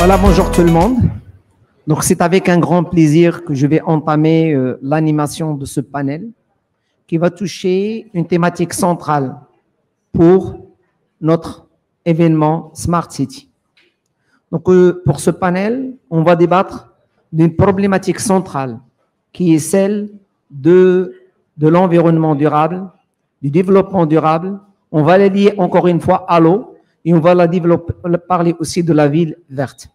Voilà, bonjour tout le monde. Donc, c'est avec un grand plaisir que je vais entamer l'animation de ce panel qui va toucher une thématique centrale pour notre événement Smart City. Donc, pour ce panel, on va débattre d'une problématique centrale qui est celle de l'environnement durable, du développement durable. On va la lier encore une fois à l'eau et on va parler aussi de la ville verte.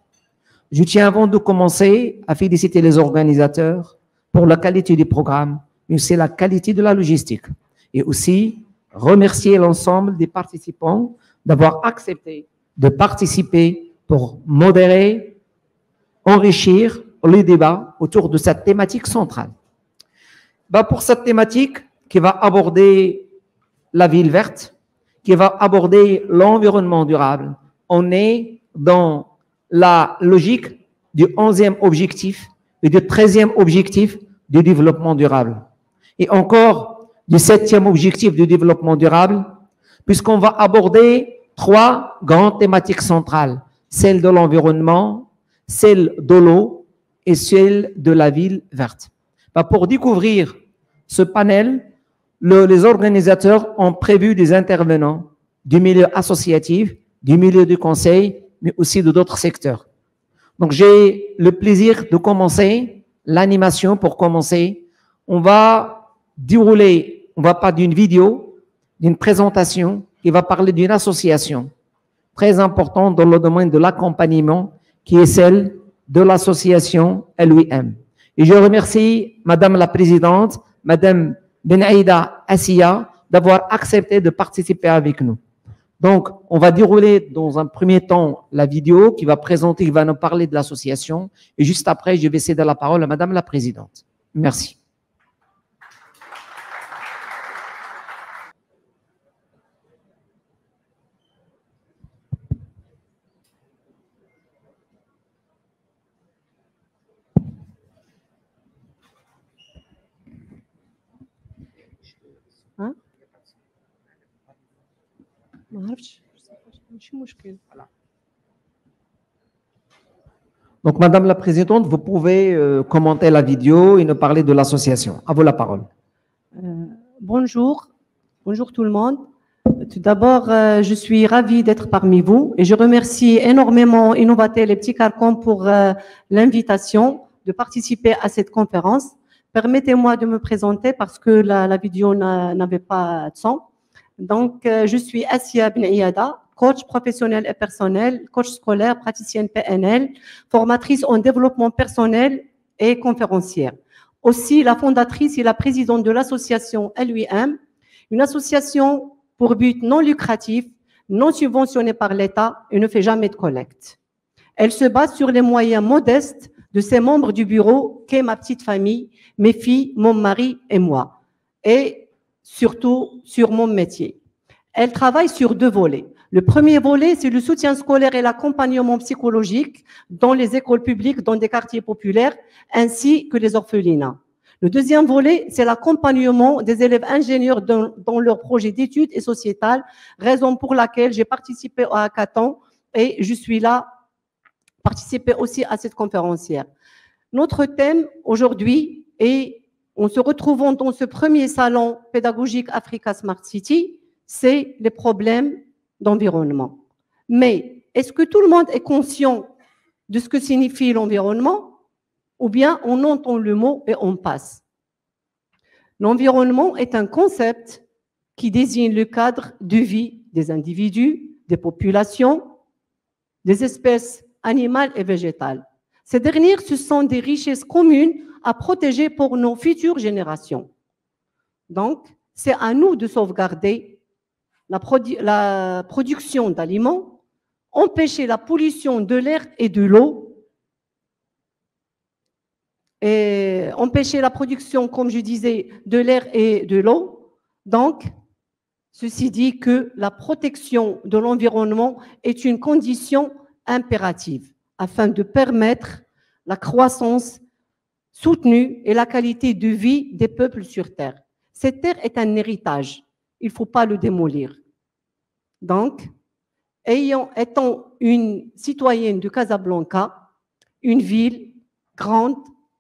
Je tiens avant de commencer à féliciter les organisateurs pour la qualité du programme, mais aussi la qualité de la logistique. Et aussi remercier l'ensemble des participants d'avoir accepté de participer pour modérer, enrichir le débat autour de cette thématique centrale. Pour cette thématique qui va aborder la ville verte, qui va aborder l'environnement durable, on est dans la logique du 11e objectif et du 13e objectif du développement durable. Et encore du 7e objectif du développement durable, puisqu'on va aborder 3 grandes thématiques centrales, celle de l'environnement, celle de l'eau et celle de la ville verte. Pour découvrir ce panel, les organisateurs ont prévu des intervenants du milieu associatif, du milieu du conseil, mais aussi de d'autres secteurs. Donc, j'ai le plaisir de commencer l'animation. Pour commencer, on va dérouler, on va parler d'une vidéo, d'une présentation qui va parler d'une association très importante dans le domaine de l'accompagnement, qui est celle de l'association LUIM. Et je remercie Madame la Présidente, Madame Benaïda Assia, d'avoir accepté de participer avec nous. Donc, on va dérouler dans un premier temps la vidéo qui va présenter, qui va nous parler de l'association. Et juste après, je vais céder la parole à Madame la Présidente. Merci. Donc, Madame la Présidente, vous pouvez commenter la vidéo et nous parler de l'association. À vous la parole. Bonjour tout le monde. Tout d'abord, je suis ravie d'être parmi vous et je remercie énormément Innovatel et Petit Carcon pour l'invitation de participer à cette conférence. Permettez-moi de me présenter parce que la vidéo n'avait pas de son. Donc, je suis Assia Benaïda, coach professionnel et personnel, coach scolaire, praticienne PNL, formatrice en développement personnel et conférencière. Aussi, la fondatrice et la présidente de l'association LUIM, une association pour but non lucratif, non subventionnée par l'État et ne fait jamais de collecte. Elle se base sur les moyens modestes de ses membres du bureau, qu'est ma petite famille, mes filles, mon mari et moi. Et surtout sur mon métier. Elle travaille sur 2 volets. Le premier volet, c'est le soutien scolaire et l'accompagnement psychologique dans les écoles publiques, dans des quartiers populaires, ainsi que les orphelinats. Le deuxième volet, c'est l'accompagnement des élèves ingénieurs dans leurs projets d'études et sociétales, raison pour laquelle j'ai participé au hackathon et je suis là, participer aussi à cette conférencière. Notre thème aujourd'hui est, en se retrouvant dans ce premier salon pédagogique Africa Smart City, c'est les problèmes d'environnement. Mais est-ce que tout le monde est conscient de ce que signifie l'environnement ou bien on entend le mot et on passe? L'environnement est un concept qui désigne le cadre de vie des individus, des populations, des espèces animales et végétales. Ces dernières, ce sont des richesses communes à protéger pour nos futures générations. Donc, c'est à nous de sauvegarder la production d'aliments, empêcher la pollution de l'air et de l'eau, et empêcher la production, comme je disais, de l'air et de l'eau. Donc, ceci dit que la protection de l'environnement est une condition impérative afin de permettre la croissance soutenue et la qualité de vie des peuples sur Terre. Cette terre est un héritage. Il ne faut pas le démolir. Donc, Étant une citoyenne de Casablanca, une ville grande,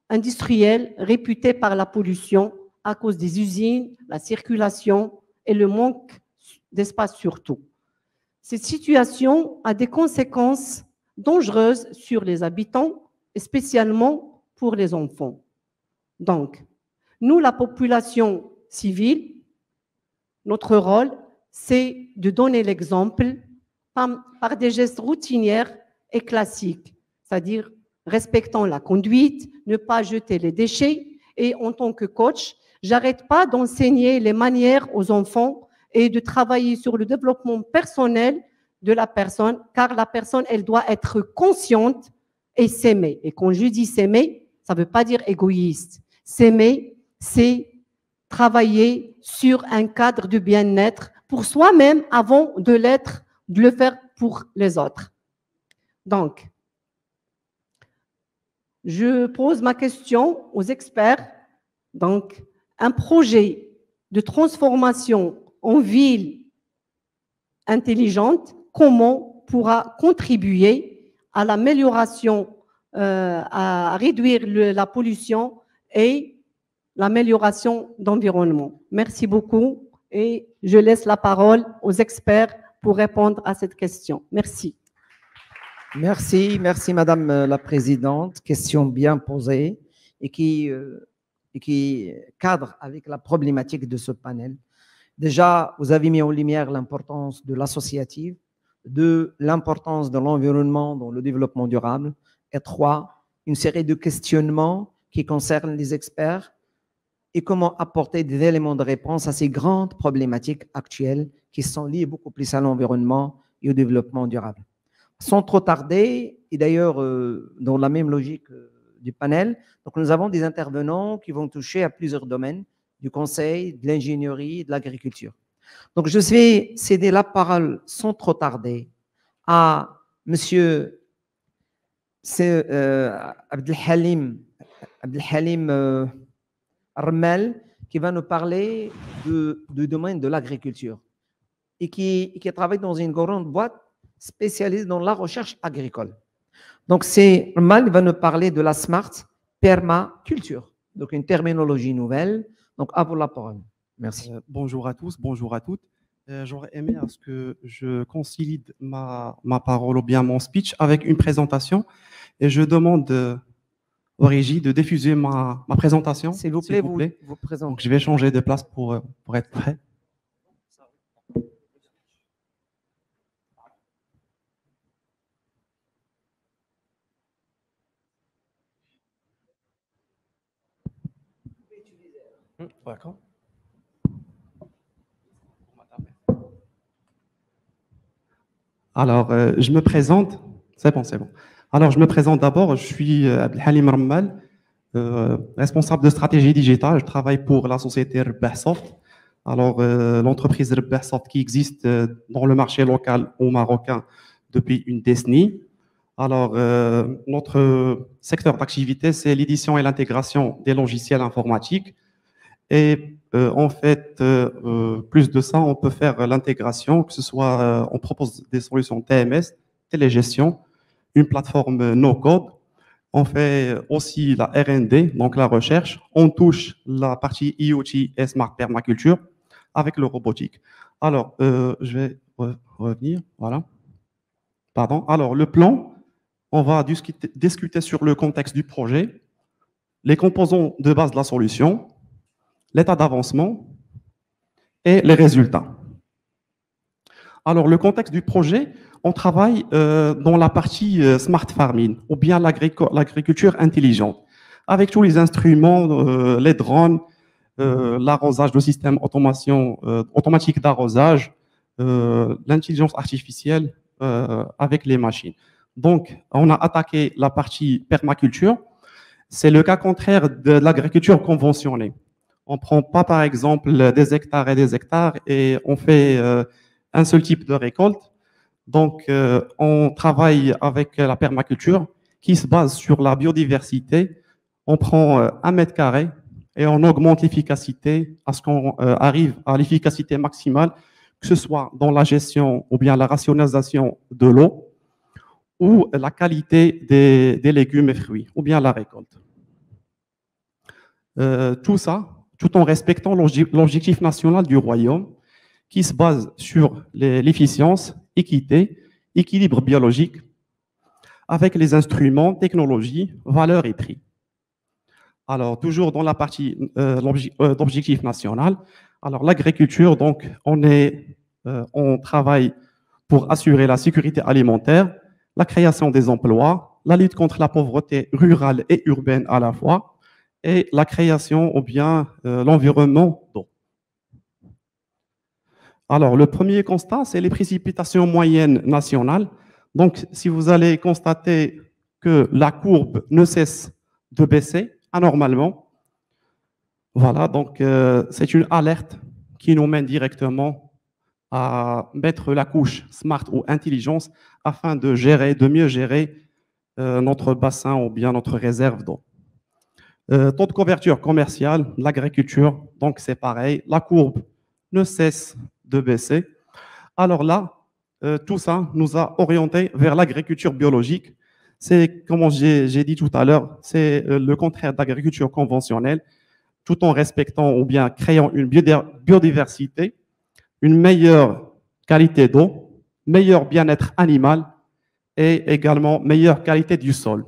industrielle, réputée par la pollution à cause des usines, la circulation et le manque d'espace surtout. Cette situation a des conséquences dangereuses sur les habitants, et spécialement pour les enfants. Donc, nous, la population civile, notre rôle, c'est de donner l'exemple par des gestes routiniers et classiques, c'est-à-dire respectant la conduite, ne pas jeter les déchets. Et en tant que coach, j'arrête pas d'enseigner les manières aux enfants et de travailler sur le développement personnel de la personne, car la personne, elle doit être consciente et s'aimer. Et quand je dis s'aimer, ça ne veut pas dire égoïste. S'aimer, c'est travailler sur un cadre de bien-être pour soi-même avant de le faire pour les autres. Donc, je pose ma question aux experts. Donc, un projet de transformation en ville intelligente, comment pourra contribuer à l'amélioration, à réduire la pollution et l'amélioration d'environnement. Merci beaucoup et je laisse la parole aux experts pour répondre à cette question. Merci. Merci Madame la Présidente. Question bien posée et qui cadre avec la problématique de ce panel. Déjà, vous avez mis en lumière l'importance de l'associative, de l'importance de l'environnement dans le développement durable, et 3, une série de questionnements qui concernent les experts et comment apporter des éléments de réponse à ces grandes problématiques actuelles qui sont liées beaucoup plus à l'environnement et au développement durable. Sans trop tarder, et d'ailleurs dans la même logique du panel, donc nous avons des intervenants qui vont toucher à plusieurs domaines, du conseil, de l'ingénierie, de l'agriculture. Donc je vais céder la parole sans trop tarder à Monsieur Abdelhalim Rmel, qui va nous parler du domaine de l'agriculture et qui travaille dans une grande boîte spécialisée dans la recherche agricole. Donc, Rmel va nous parler de la smart permaculture, donc une terminologie nouvelle. Donc, à vous la parole. Merci. Bonjour à tous, bonjour à toutes. J'aurais aimé à ce que je consolide ma parole ou bien mon speech avec une présentation et je demande aux régies de diffuser ma présentation. S'il vous plaît, vous présentez. Donc, je vais changer de place pour être prêt. D'accord. Alors, je me présente. C'est bon. Alors, je me présente d'abord. Je suis Abdelhalim Rmel, responsable de stratégie digitale. Je travaille pour la société Rebah Soft. Alors, l'entreprise Rebah Soft qui existe dans le marché local au marocain depuis une décennie. Alors, notre secteur d'activité, c'est l'édition et l'intégration des logiciels informatiques. Et en fait, plus de ça, on peut faire l'intégration, que ce soit, on propose des solutions TMS, télégestion, une plateforme no-code. On fait aussi la R&D, donc la recherche. On touche la partie IoT et Smart Permaculture avec le robotique. Alors, je vais revenir, voilà. Pardon. Alors, le plan, on va discuter sur le contexte du projet, les composants de base de la solution, l'état d'avancement et les résultats. Alors, le contexte du projet, on travaille dans la partie smart farming ou bien l'agriculture intelligente, avec tous les instruments, les drones, l'arrosage, le système automatique d'arrosage, l'intelligence artificielle avec les machines. Donc, on a attaqué la partie permaculture. C'est le cas contraire de l'agriculture conventionnelle. On ne prend pas, par exemple, des hectares et on fait un seul type de récolte. Donc, on travaille avec la permaculture qui se base sur la biodiversité. On prend 1 mètre carré et on augmente l'efficacité à ce qu'on arrive à l'efficacité maximale que ce soit dans la gestion ou bien la rationalisation de l'eau ou la qualité des légumes et fruits ou bien la récolte. Tout ça, tout en respectant l'objectif national du royaume qui se base sur l'efficience, équité, équilibre biologique avec les instruments, technologies, valeurs et prix. Alors, toujours dans la partie d'objectif national, alors l'agriculture, donc, on travaille pour assurer la sécurité alimentaire, la création des emplois, la lutte contre la pauvreté rurale et urbaine à la fois, et la création ou bien l'environnement d'eau. Alors, le premier constat, c'est les précipitations moyennes nationales. Donc, si vous allez constater que la courbe ne cesse de baisser anormalement, voilà, donc c'est une alerte qui nous mène directement à mettre la couche smart ou intelligence afin de mieux gérer notre bassin ou bien notre réserve d'eau. Taux de couverture commerciale, l'agriculture, donc c'est pareil, la courbe ne cesse de baisser. Alors là, tout ça nous a orientés vers l'agriculture biologique. C'est, comme j'ai dit tout à l'heure, c'est le contraire d'agriculture conventionnelle, tout en respectant ou bien créant une biodiversité, une meilleure qualité d'eau, meilleur bien-être animal et également meilleure qualité du sol.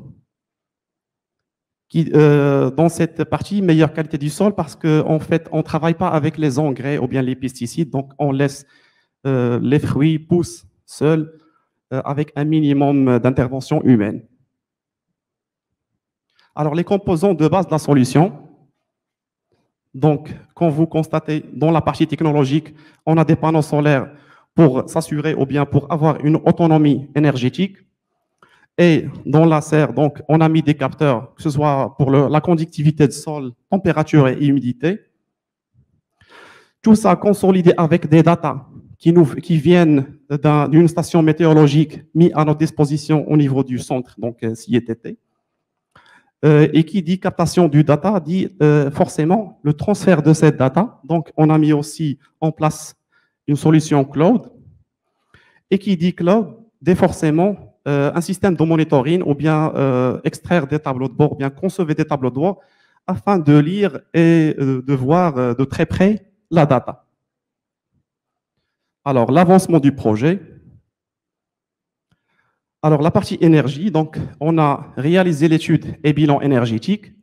Dans cette partie, meilleure qualité du sol parce qu'en fait, on ne travaille pas avec les engrais ou bien les pesticides, donc on laisse les fruits poussent seuls avec un minimum d'intervention humaine. Alors, les composants de base de la solution. Donc, quand vous constatez dans la partie technologique, on a des panneaux solaires pour s'assurer ou bien pour avoir une autonomie énergétique. Et dans la serre, donc, on a mis des capteurs, que ce soit pour la conductivité de sol, température et humidité. Tout ça consolidé avec des datas qui viennent d'une station météorologique mise à notre disposition au niveau du centre, donc CIETT. Et qui dit captation du data dit forcément le transfert de cette data. Donc, on a mis aussi en place une solution cloud. Et qui dit cloud dit forcément un système de monitoring ou bien extraire des tableaux de bord, ou bien concevoir des tableaux de bord afin de lire et de voir de très près la data. Alors, l'avancement du projet. Alors, la partie énergie, donc, on a réalisé l'étude et bilan énergétique,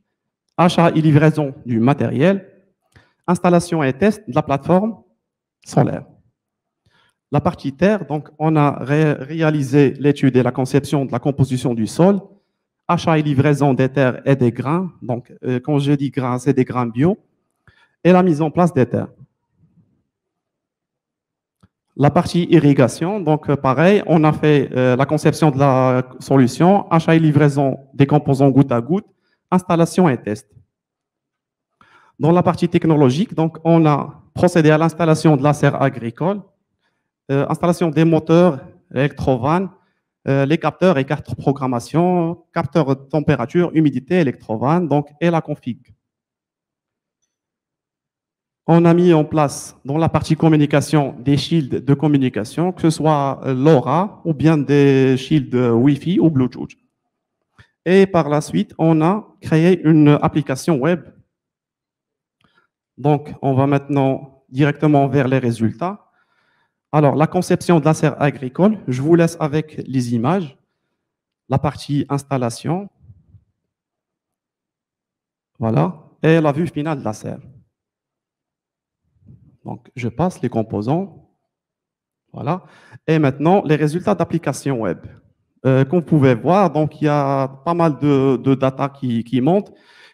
achat et livraison du matériel, installation et test de la plateforme solaire. La partie terre, donc, on a réalisé l'étude et la conception de la composition du sol, achat et livraison des terres et des grains. Donc, quand je dis grains, c'est des grains bio, et la mise en place des terres. La partie irrigation, donc pareil, on a fait la conception de la solution, achat et livraison des composants goutte à goutte, installation et test. Dans la partie technologique, donc, on a procédé à l'installation de la serre agricole, installation des moteurs électrovannes, les capteurs et cartes de programmation, capteurs de température, humidité, électrovannes, donc, et la config. On a mis en place dans la partie communication des shields de communication, que ce soit LoRa ou bien des shields Wi-Fi ou Bluetooth. Et par la suite, on a créé une application web. Donc, on va maintenant directement vers les résultats. Alors, la conception de la serre agricole, je vous laisse avec les images. La partie installation. Voilà. Et la vue finale de la serre. Donc, je passe les composants. Voilà. Et maintenant, les résultats d'application web. Comme vous pouvez voir, donc, il y a pas mal de data qui montent.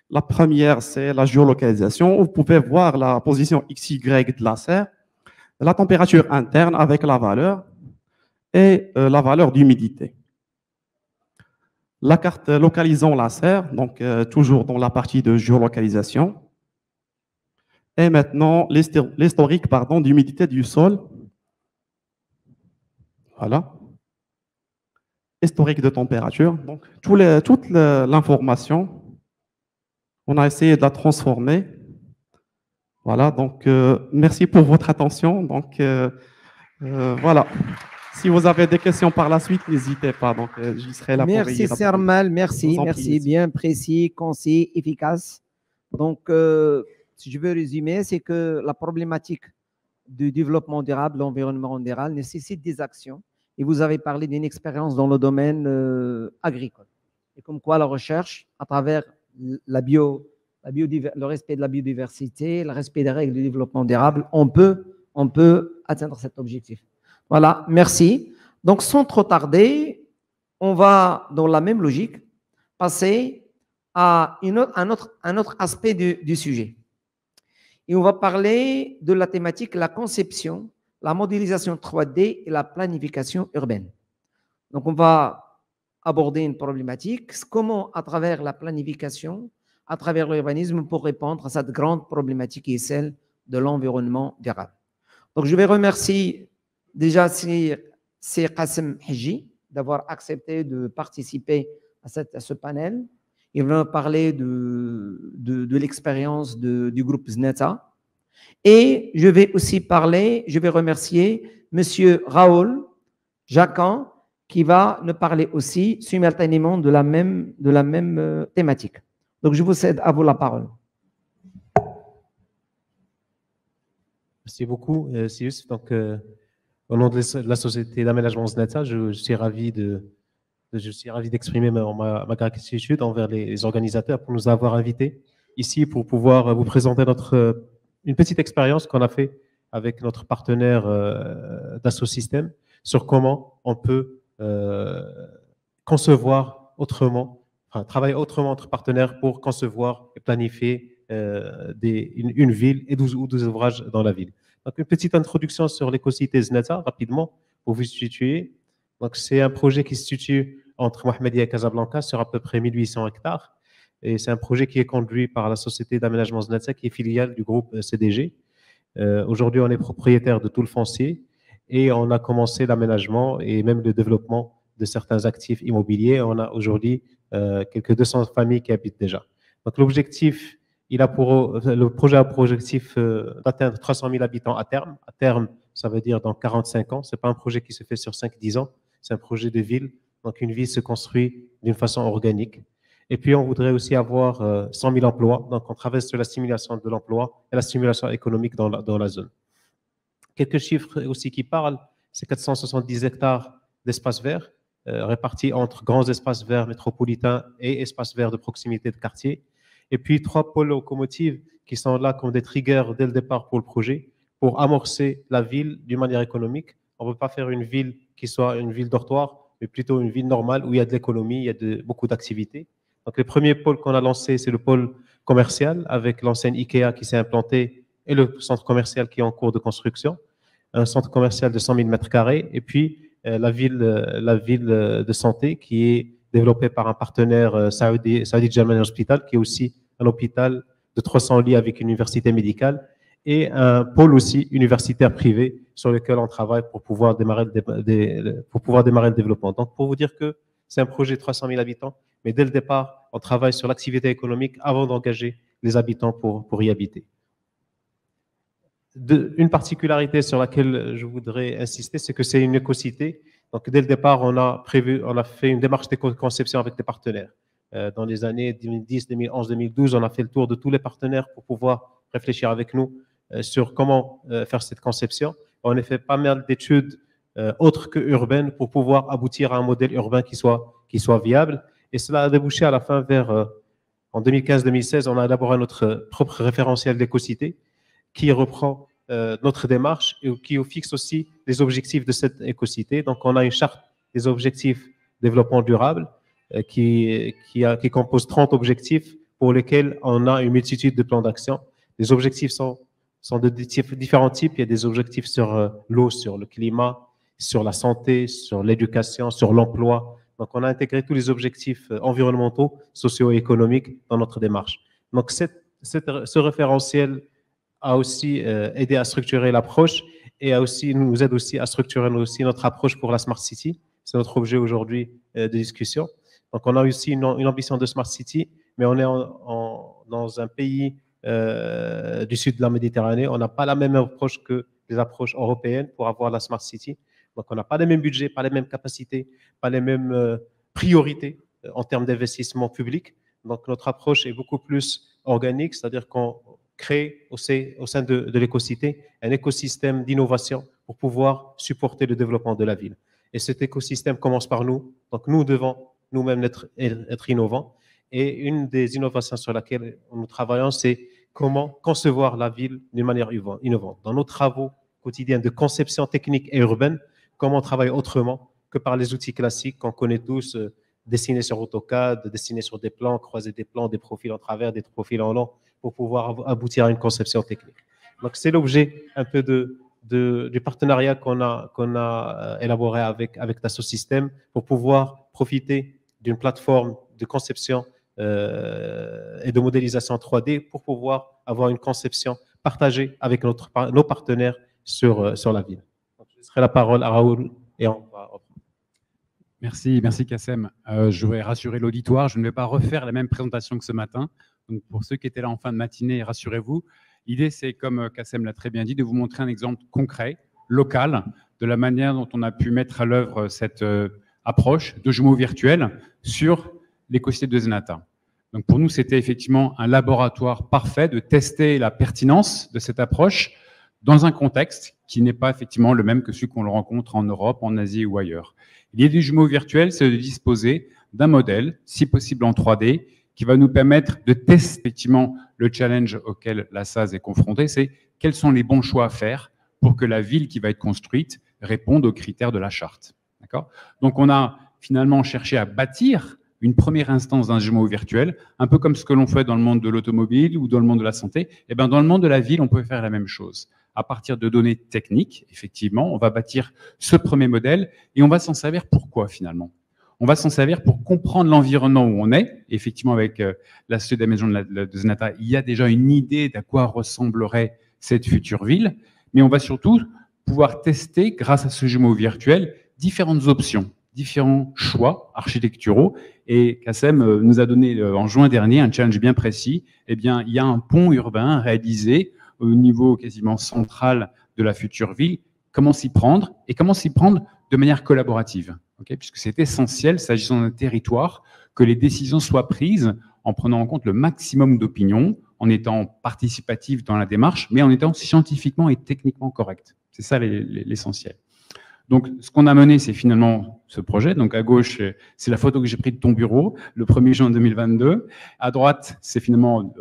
La première, c'est la géolocalisation. Vous pouvez voir la position XY de la serre, la température interne avec la valeur et la valeur d'humidité. La carte localisant la serre, donc toujours dans la partie de géolocalisation. Et maintenant, l'historique d'humidité du sol. Voilà. Historique de température. Donc, toute l'information, on a essayé de la transformer. Voilà, donc merci pour votre attention. Donc, Voilà. Si vous avez des questions par la suite, n'hésitez pas. Donc, j'y serai là pour y Merci répondre. Sermal, Je merci, vous en merci, prie. bien précis, concis, efficace. Donc, si je veux résumer, c'est que la problématique du développement durable, l'environnement durable nécessite des actions. Et vous avez parlé d'une expérience dans le domaine agricole. Et comme quoi la recherche, à travers le respect de la biodiversité, le respect des règles du développement durable, on peut atteindre cet objectif. Voilà, merci. Donc, sans trop tarder, on va, dans la même logique, passer à un autre aspect du sujet. Et on va parler de la thématique, la conception, la modélisation 3D et la planification urbaine. Donc, on va aborder une problématique, comment, à travers la planification, à travers l'urbanisme, pour répondre à cette grande problématique qui est celle de l'environnement durable. Donc, je vais remercier déjà Sir Qassem Hidji d'avoir accepté de participer à ce panel. Il va parler de l'expérience du groupe Zneta. Et je vais remercier M. Raoul Jacan, qui va nous parler aussi simultanément de la même thématique. Donc, je vous cède à vous la parole. Merci beaucoup, Sius. Donc, au nom de la société d'aménagement Zneta, je suis ravi d'exprimer ma gratitude envers les organisateurs pour nous avoir invités ici pour pouvoir vous présenter une petite expérience qu'on a fait avec notre partenaire d'Assosystème sur comment on peut concevoir autrement, travailler autrement entre partenaires pour concevoir et planifier une ville et 12 ouvrages dans la ville. Donc, une petite introduction sur l'écocité Zneta, rapidement, pour vous situer. Donc, c'est un projet qui se situe entre Mohamedia et Casablanca sur à peu près 1800 hectares. Et c'est un projet qui est conduit par la société d'aménagement Zneta, qui est filiale du groupe CDG. Aujourd'hui, on est propriétaire de tout le foncier et on a commencé l'aménagement et même le développement de certains actifs immobiliers. On a aujourd'hui quelques 200 familles qui habitent déjà. Donc, l'objectif, le projet a pour objectif d'atteindre 300 000 habitants à terme. À terme, ça veut dire dans 45 ans. Ce n'est pas un projet qui se fait sur 5-10 ans. C'est un projet de ville. Donc, une ville se construit d'une façon organique. Et puis, on voudrait aussi avoir 100 000 emplois. Donc, on travaille sur la stimulation de l'emploi et la stimulation économique dans la zone. Quelques chiffres aussi qui parlent, c'est 470 hectares d'espaces verts répartis entre grands espaces verts métropolitains et espaces verts de proximité de quartier. Et puis, 3 pôles locomotives qui sont là comme des triggers dès le départ pour le projet, pour amorcer la ville d'une manière économique. On ne veut pas faire une ville qui soit une ville dortoir, mais plutôt une ville normale où il y a de l'économie, il y a beaucoup d'activités. Donc, le premier pôle qu'on a lancé, c'est le pôle commercial avec l'enseigne IKEA qui s'est implantée et le centre commercial qui est en cours de construction. Un centre commercial de 100 000 mètres carrés. Et puis, la ville de santé qui est développée par un partenaire Saudi German Hospital, qui est aussi un hôpital de 300 lits avec une université médicale et un pôle aussi universitaire privé sur lequel on travaille pour pouvoir démarrer le développement. Donc, pour vous dire que c'est un projet de 300 000 habitants, mais dès le départ, on travaille sur l'activité économique avant d'engager les habitants pour y habiter. Une particularité sur laquelle je voudrais insister, c'est que c'est une écocité. Donc, dès le départ, on a fait une démarche de conception avec des partenaires. Dans les années 2010, 2011, 2012, on a fait le tour de tous les partenaires pour pouvoir réfléchir avec nous sur comment faire cette conception. On a fait pas mal d'études autres que urbaines pour pouvoir aboutir à un modèle urbain qui soit viable. Et cela a débouché à la fin en 2015-2016, on a élaboré notre propre référentiel d'écocité qui reprend notre démarche et qui fixe aussi les objectifs de cette écocité. Donc, on a une charte des objectifs développement durable qui compose 30 objectifs pour lesquels on a une multitude de plans d'action. Les objectifs sont de différents types. Il y a des objectifs sur l'eau, sur le climat, sur la santé, sur l'éducation, sur l'emploi. Donc, on a intégré tous les objectifs environnementaux, socio-économiques dans notre démarche. Donc, ce référentiel a aussi aidé à structurer l'approche et nous aide aussi à structurer aussi notre approche pour la Smart City. C'est notre objet aujourd'hui de discussion. Donc, on a aussi une ambition de Smart City, mais on est dans un pays du sud de la Méditerranée. On n'a pas la même approche que les approches européennes pour avoir la Smart City. Donc, on n'a pas les mêmes budgets, pas les mêmes capacités, pas les mêmes priorités en termes d'investissement public. Donc, notre approche est beaucoup plus organique, c'est-à-dire qu'on crée au sein de l'écocité un écosystème d'innovation pour pouvoir supporter le développement de la ville. Et cet écosystème commence par nous. Donc, nous devons nous-mêmes être innovants. Et une des innovations sur laquelle nous travaillons, c'est comment concevoir la ville d'une manière innovante. Dans nos travaux quotidiens de conception technique et urbaine, comment travailler autrement que par les outils classiques qu'on connaît tous, dessinés sur AutoCAD, dessinés sur des plans, croiser des plans, des profils en travers, des profils en long, pour pouvoir aboutir à une conception technique. Donc, c'est l'objet un peu du partenariat qu'on a élaboré avec Dassault Systèmes pour pouvoir profiter d'une plateforme de conception et de modélisation 3D pour pouvoir avoir une conception partagée avec nos partenaires sur la ville. Donc, je laisserai la parole à Raoul et on va reprendre. Merci Kassem. Je voudrais rassurer l'auditoire, je ne vais pas refaire la même présentation que ce matin. Donc pour ceux qui étaient là en fin de matinée, rassurez-vous. L'idée, c'est, comme Kassem l'a très bien dit, de vous montrer un exemple concret, local, de la manière dont on a pu mettre à l'œuvre cette approche de jumeaux virtuels sur l'écosystème de Zenata. Donc pour nous, c'était effectivement un laboratoire parfait de tester la pertinence de cette approche dans un contexte qui n'est pas effectivement le même que celui qu'on le rencontre en Europe, en Asie ou ailleurs. L'idée du jumeau virtuel, c'est de disposer d'un modèle, si possible en 3D, qui va nous permettre de tester effectivement le challenge auquel la SAS est confrontée, c'est quels sont les bons choix à faire pour que la ville qui va être construite réponde aux critères de la charte. D'accord ? Donc on a finalement cherché à bâtir une première instance d'un jumeau virtuel, un peu comme ce que l'on fait dans le monde de l'automobile ou dans le monde de la santé. Et bien dans le monde de la ville, on peut faire la même chose. À partir de données techniques, effectivement, on va bâtir ce premier modèle et on va s'en servir pourquoi finalement ? On va s'en servir pour comprendre l'environnement où on est. Effectivement, avec la société d'aménagement de Zenata, il y a déjà une idée d'à quoi ressemblerait cette future ville, mais on va surtout pouvoir tester, grâce à ce jumeau virtuel, différentes options, différents choix architecturaux. Et Kassem nous a donné en juin dernier un challenge bien précis. Eh bien, il y a un pont urbain réalisé au niveau quasiment central de la future ville. Comment s'y prendre et comment s'y prendre de manière collaborative, okay, puisque c'est essentiel, s'agissant d'un territoire, que les décisions soient prises en prenant en compte le maximum d'opinions, en étant participatif dans la démarche, mais en étant scientifiquement et techniquement correct. C'est ça l'essentiel. Donc, ce qu'on a mené, c'est finalement ce projet. Donc, à gauche, c'est la photo que j'ai prise de ton bureau, le 1er juin 2022. À droite, c'est finalement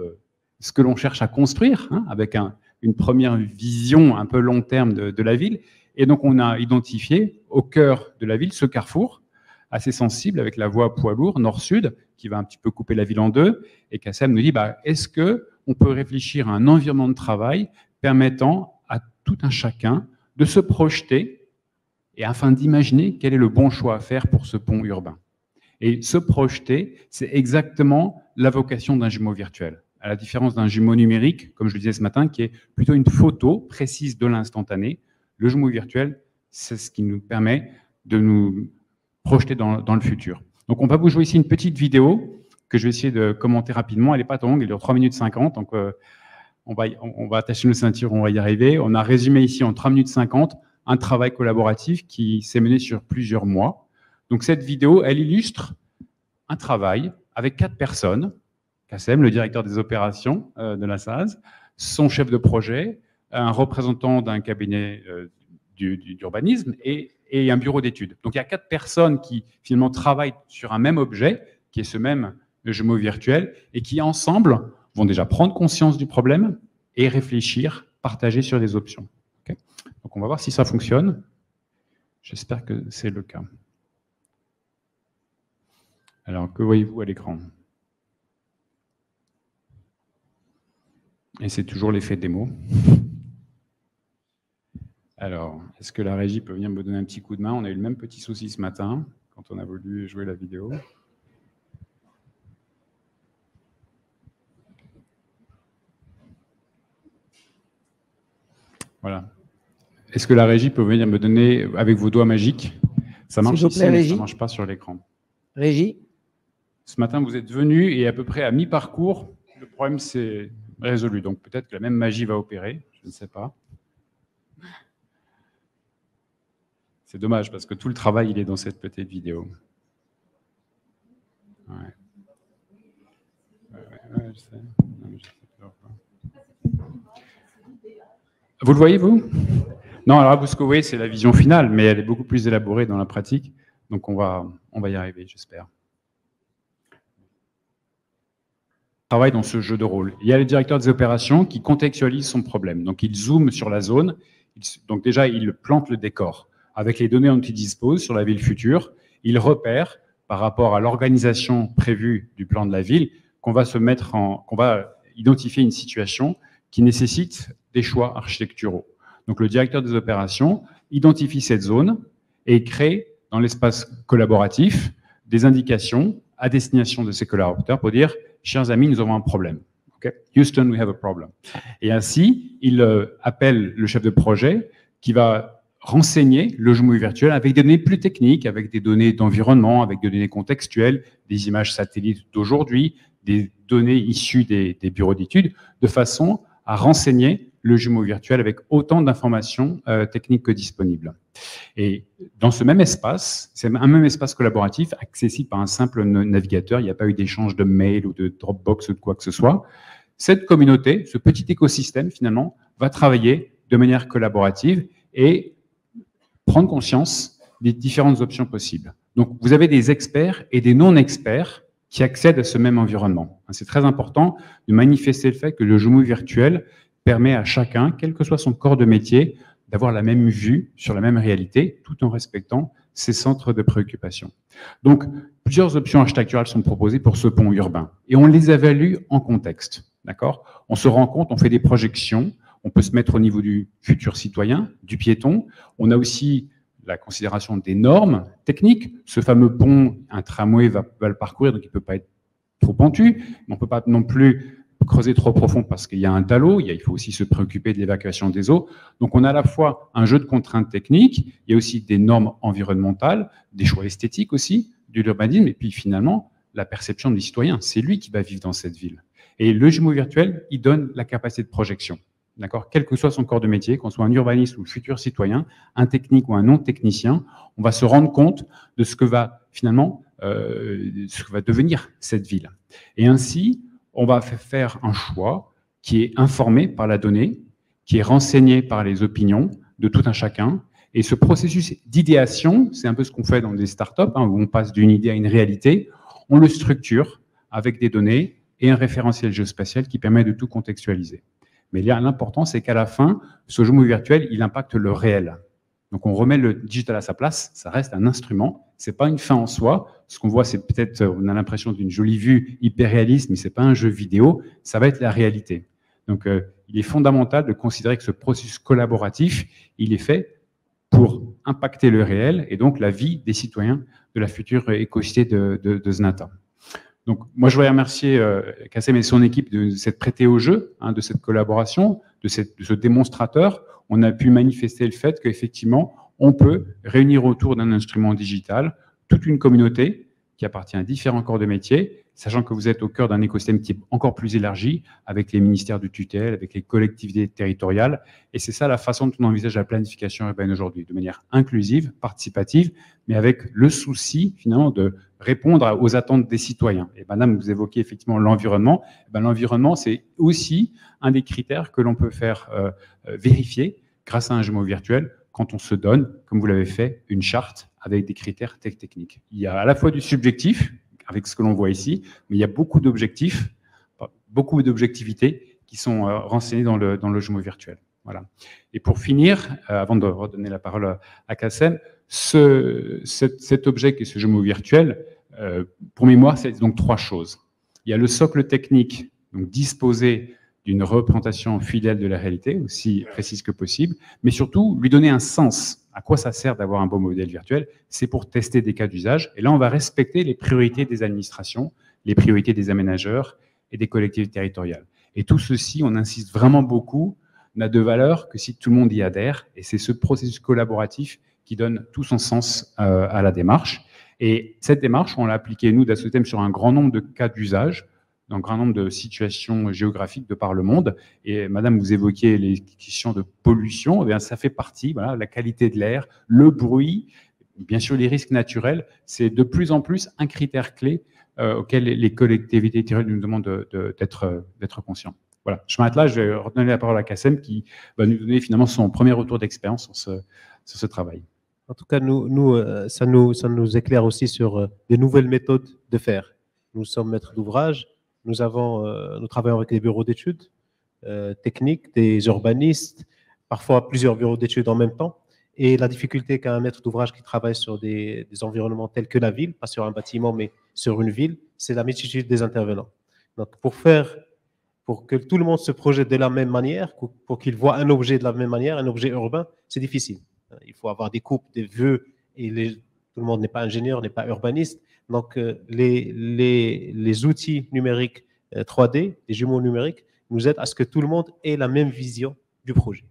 ce que l'on cherche à construire, hein, avec une première vision un peu long terme de la ville. Et donc, on a identifié au cœur de la ville ce carrefour assez sensible avec la voie poids lourd nord-sud qui va un petit peu couper la ville en deux. Et Kassem nous dit, est-ce qu'on peut réfléchir à un environnement de travail permettant à tout un chacun de se projeter et afin d'imaginer quel est le bon choix à faire pour ce pont urbain. Et se projeter, c'est exactement la vocation d'un jumeau virtuel. À la différence d'un jumeau numérique, comme je le disais ce matin, qui est plutôt une photo précise de l'instantané, le jumeau virtuel, c'est ce qui nous permet de nous projeter dans le futur. Donc, on va vous jouer ici une petite vidéo que je vais essayer de commenter rapidement. Elle n'est pas trop longue, elle dure 3 minutes 50. Donc, on va attacher nos ceintures, on va y arriver. On a résumé ici en 3 minutes 50 un travail collaboratif qui s'est mené sur plusieurs mois. Donc, cette vidéo, elle illustre un travail avec 4 personnes. Kassem, le directeur des opérations de la SAS, son chef de projet, un représentant d'un cabinet d'urbanisme et un bureau d'études. Donc, il y a 4 personnes qui, finalement, travaillent sur un même objet, qui est ce même jumeau virtuel, et qui, ensemble, vont déjà prendre conscience du problème et réfléchir, partager sur des options. Okay ? Donc, on va voir si ça fonctionne. J'espère que c'est le cas. Alors, que voyez-vous à l'écran ? Et c'est toujours l'effet démo. Alors, est-ce que la régie peut venir me donner un petit coup de main ? On a eu le même petit souci ce matin, quand on a voulu jouer la vidéo. Voilà. Est-ce que la régie peut venir me donner, avec vos doigts magiques, ça marche ici, mais ça ne marche pas sur l'écran. Régie. Ce matin, vous êtes venu et à peu près à mi-parcours, le problème s'est résolu. Donc peut-être que la même magie va opérer, je ne sais pas. C'est dommage parce que tout le travail, il est dans cette petite vidéo. Ouais. Ouais, je sais. Non, mais je sais pas. Vous le voyez, vous? Non, alors ce que vous voyez, c'est la vision finale, mais elle est beaucoup plus élaborée dans la pratique. Donc, on va y arriver, j'espère. Travaille dans ce jeu de rôle. Il y a le directeur des opérations qui contextualise son problème. Donc, il zoome sur la zone. Donc, déjà, il plante le décor. Avec les données dont il dispose sur la ville future, il repère, par rapport à l'organisation prévue du plan de la ville, qu'on va identifier une situation qui nécessite des choix architecturaux. Donc, le directeur des opérations identifie cette zone et crée dans l'espace collaboratif des indications à destination de ses collaborateurs pour dire « Chers amis, nous avons un problème. Okay? Houston, we have a problem. » Et ainsi, il appelle le chef de projet qui va renseigner le jumeau virtuel avec des données plus techniques, avec des données d'environnement, avec des données contextuelles, des images satellites d'aujourd'hui, des données issues des bureaux d'études, de façon à renseigner le jumeau virtuel avec autant d'informations techniques que disponibles. Et dans ce même espace, c'est un même espace collaboratif accessible par un simple navigateur, il n'y a pas eu d'échange de mail ou de Dropbox ou de quoi que ce soit. Cette communauté, ce petit écosystème finalement, va travailler de manière collaborative et prendre conscience des différentes options possibles. Donc vous avez des experts et des non-experts qui accèdent à ce même environnement. C'est très important de manifester le fait que le jumeau virtuel permet à chacun, quel que soit son corps de métier, d'avoir la même vue sur la même réalité, tout en respectant ses centres de préoccupation. Donc, plusieurs options architecturales sont proposées pour ce pont urbain, et on les évalue en contexte, d'accord? On se rend compte, on fait des projections, on peut se mettre au niveau du futur citoyen, du piéton, on a aussi la considération des normes techniques. Ce fameux pont, un tramway va le parcourir, donc il ne peut pas être trop pentu, mais on ne peut pas non plus creuser trop profond parce qu'il y a un talot, il faut aussi se préoccuper de l'évacuation des eaux. Donc on a à la fois un jeu de contraintes techniques, il y a aussi des normes environnementales, des choix esthétiques aussi, de l'urbanisme, et puis finalement, la perception des citoyens. C'est lui qui va vivre dans cette ville. Et le jumeau virtuel, il donne la capacité de projection. D'accord ? Quel que soit son corps de métier, qu'on soit un urbaniste ou futur citoyen, un technique ou un non-technicien, on va se rendre compte de ce que va finalement, ce que va devenir cette ville. Et ainsi, on va faire un choix qui est informé par la donnée, qui est renseigné par les opinions de tout un chacun. Et ce processus d'idéation, c'est un peu ce qu'on fait dans des startups, où on passe d'une idée à une réalité, on le structure avec des données et un référentiel géospatial qui permet de tout contextualiser. Mais l'important, c'est qu'à la fin, ce jumeau virtuel, il impacte le réel. Donc on remet le digital à sa place, ça reste un instrument, c'est pas une fin en soi. Ce qu'on voit, c'est peut-être, on a l'impression d'une jolie vue hyper réaliste, mais c'est pas un jeu vidéo, ça va être la réalité. Donc il est fondamental de considérer que ce processus collaboratif, il est fait pour impacter le réel et donc la vie des citoyens de la future écocité de Znata. Donc moi je voudrais remercier Kassem et son équipe de s'être prêté au jeu, de cette collaboration, de ce démonstrateur. On a pu manifester le fait qu'effectivement, on peut réunir autour d'un instrument digital toute une communauté qui appartient à différents corps de métier, sachant que vous êtes au cœur d'un écosystème qui est encore plus élargi, avec les ministères de tutelle, avec les collectivités territoriales. Et c'est ça la façon dont on envisage la planification urbaine aujourd'hui, de manière inclusive, participative, mais avec le souci, finalement, de répondre aux attentes des citoyens. Et madame, vous évoquez effectivement l'environnement. L'environnement, c'est aussi un des critères que l'on peut faire vérifier grâce à un jumeau virtuel quand on se donne, comme vous l'avez fait, une charte avec des critères techniques. Il y a à la fois du subjectif, avec ce que l'on voit ici, mais il y a beaucoup d'objectifs, beaucoup d'objectivités qui sont renseignés dans le jumeau virtuel. Voilà. Et pour finir, avant de redonner la parole à Kassem, cet objet qui est ce jumeau virtuel, pour mémoire, c'est donc trois choses. Il y a le socle technique, donc disposer d'une représentation fidèle de la réalité, aussi précise que possible, mais surtout lui donner un sens. À quoi ça sert d'avoir un beau modèle virtuel? C'est pour tester des cas d'usage. Et là, on va respecter les priorités des administrations, les priorités des aménageurs et des collectivités territoriales. Et tout ceci, on insiste vraiment beaucoup, n'a de valeur que si tout le monde y adhère. Et c'est ce processus collaboratif qui donne tout son sens à la démarche. Et cette démarche, on l'a appliquée, nous, d'Assotem, sur un grand nombre de cas d'usage, dans un grand nombre de situations géographiques de par le monde. Et Madame, vous évoquiez les questions de pollution, eh bien, ça fait partie, voilà, la qualité de l'air, le bruit, bien sûr les risques naturels, c'est de plus en plus un critère clé auquel les collectivités territoriales nous demandent d'être conscients. Voilà, je m'arrête là, je vais redonner la parole à Kassem qui va nous donner finalement son premier retour d'expérience sur ce travail. En tout cas, ça nous éclaire aussi sur des nouvelles méthodes de faire. Nous sommes maîtres d'ouvrage, nous travaillons avec des bureaux d'études techniques, des urbanistes, parfois plusieurs bureaux d'études en même temps. Et la difficulté qu'a un maître d'ouvrage qui travaille sur des environnements tels que la ville, pas sur un bâtiment, mais sur une ville, c'est la multitude des intervenants. Donc, pour que tout le monde se projette de la même manière, pour qu'il voit un objet de la même manière, un objet urbain, c'est difficile. Il faut avoir des coupes, des vœux, et tout le monde n'est pas ingénieur, n'est pas urbaniste. Donc, les outils numériques 3D, les jumeaux numériques, nous aident à ce que tout le monde ait la même vision du projet.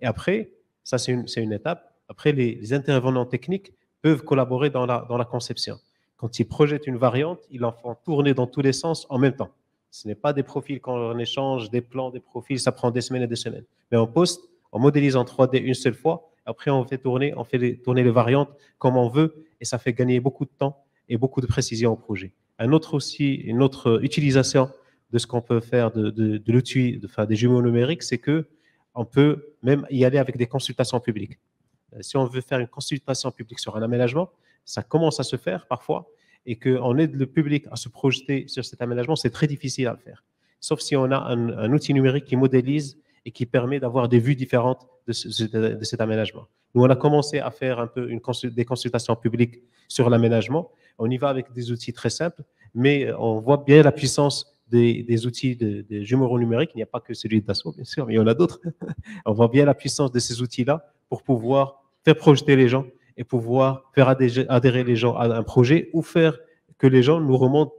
Et après, ça c'est une étape. Après, les intervenants techniques peuvent collaborer dans la conception. Quand ils projettent une variante, ils en font tourner dans tous les sens en même temps. Ce n'est pas des profils qu'on échange, des plans, des profils, ça prend des semaines et des semaines. Mais on modélise en 3D une seule fois, après on fait tourner les variantes comme on veut, et ça fait gagner beaucoup de temps et beaucoup de précision au projet. Une autre utilisation de ce qu'on peut faire de l'outil, des jumeaux numériques, c'est qu'on peut même y aller avec des consultations publiques. Si on veut faire une consultation publique sur un aménagement, ça commence à se faire parfois, et qu'on aide le public à se projeter sur cet aménagement, c'est très difficile à le faire. Sauf si on a un outil numérique qui modélise et qui permet d'avoir des vues différentes de cet aménagement. Nous, on a commencé à faire un peu des consultations publiques sur l'aménagement. On y va avec des outils très simples, mais on voit bien la puissance des outils des jumeaux numériques. Il n'y a pas que celui de Dassault, bien sûr, mais il y en a d'autres. On voit bien la puissance de ces outils-là pour pouvoir faire projeter les gens et pouvoir faire adhérer les gens à un projet ou faire que les gens nous remontent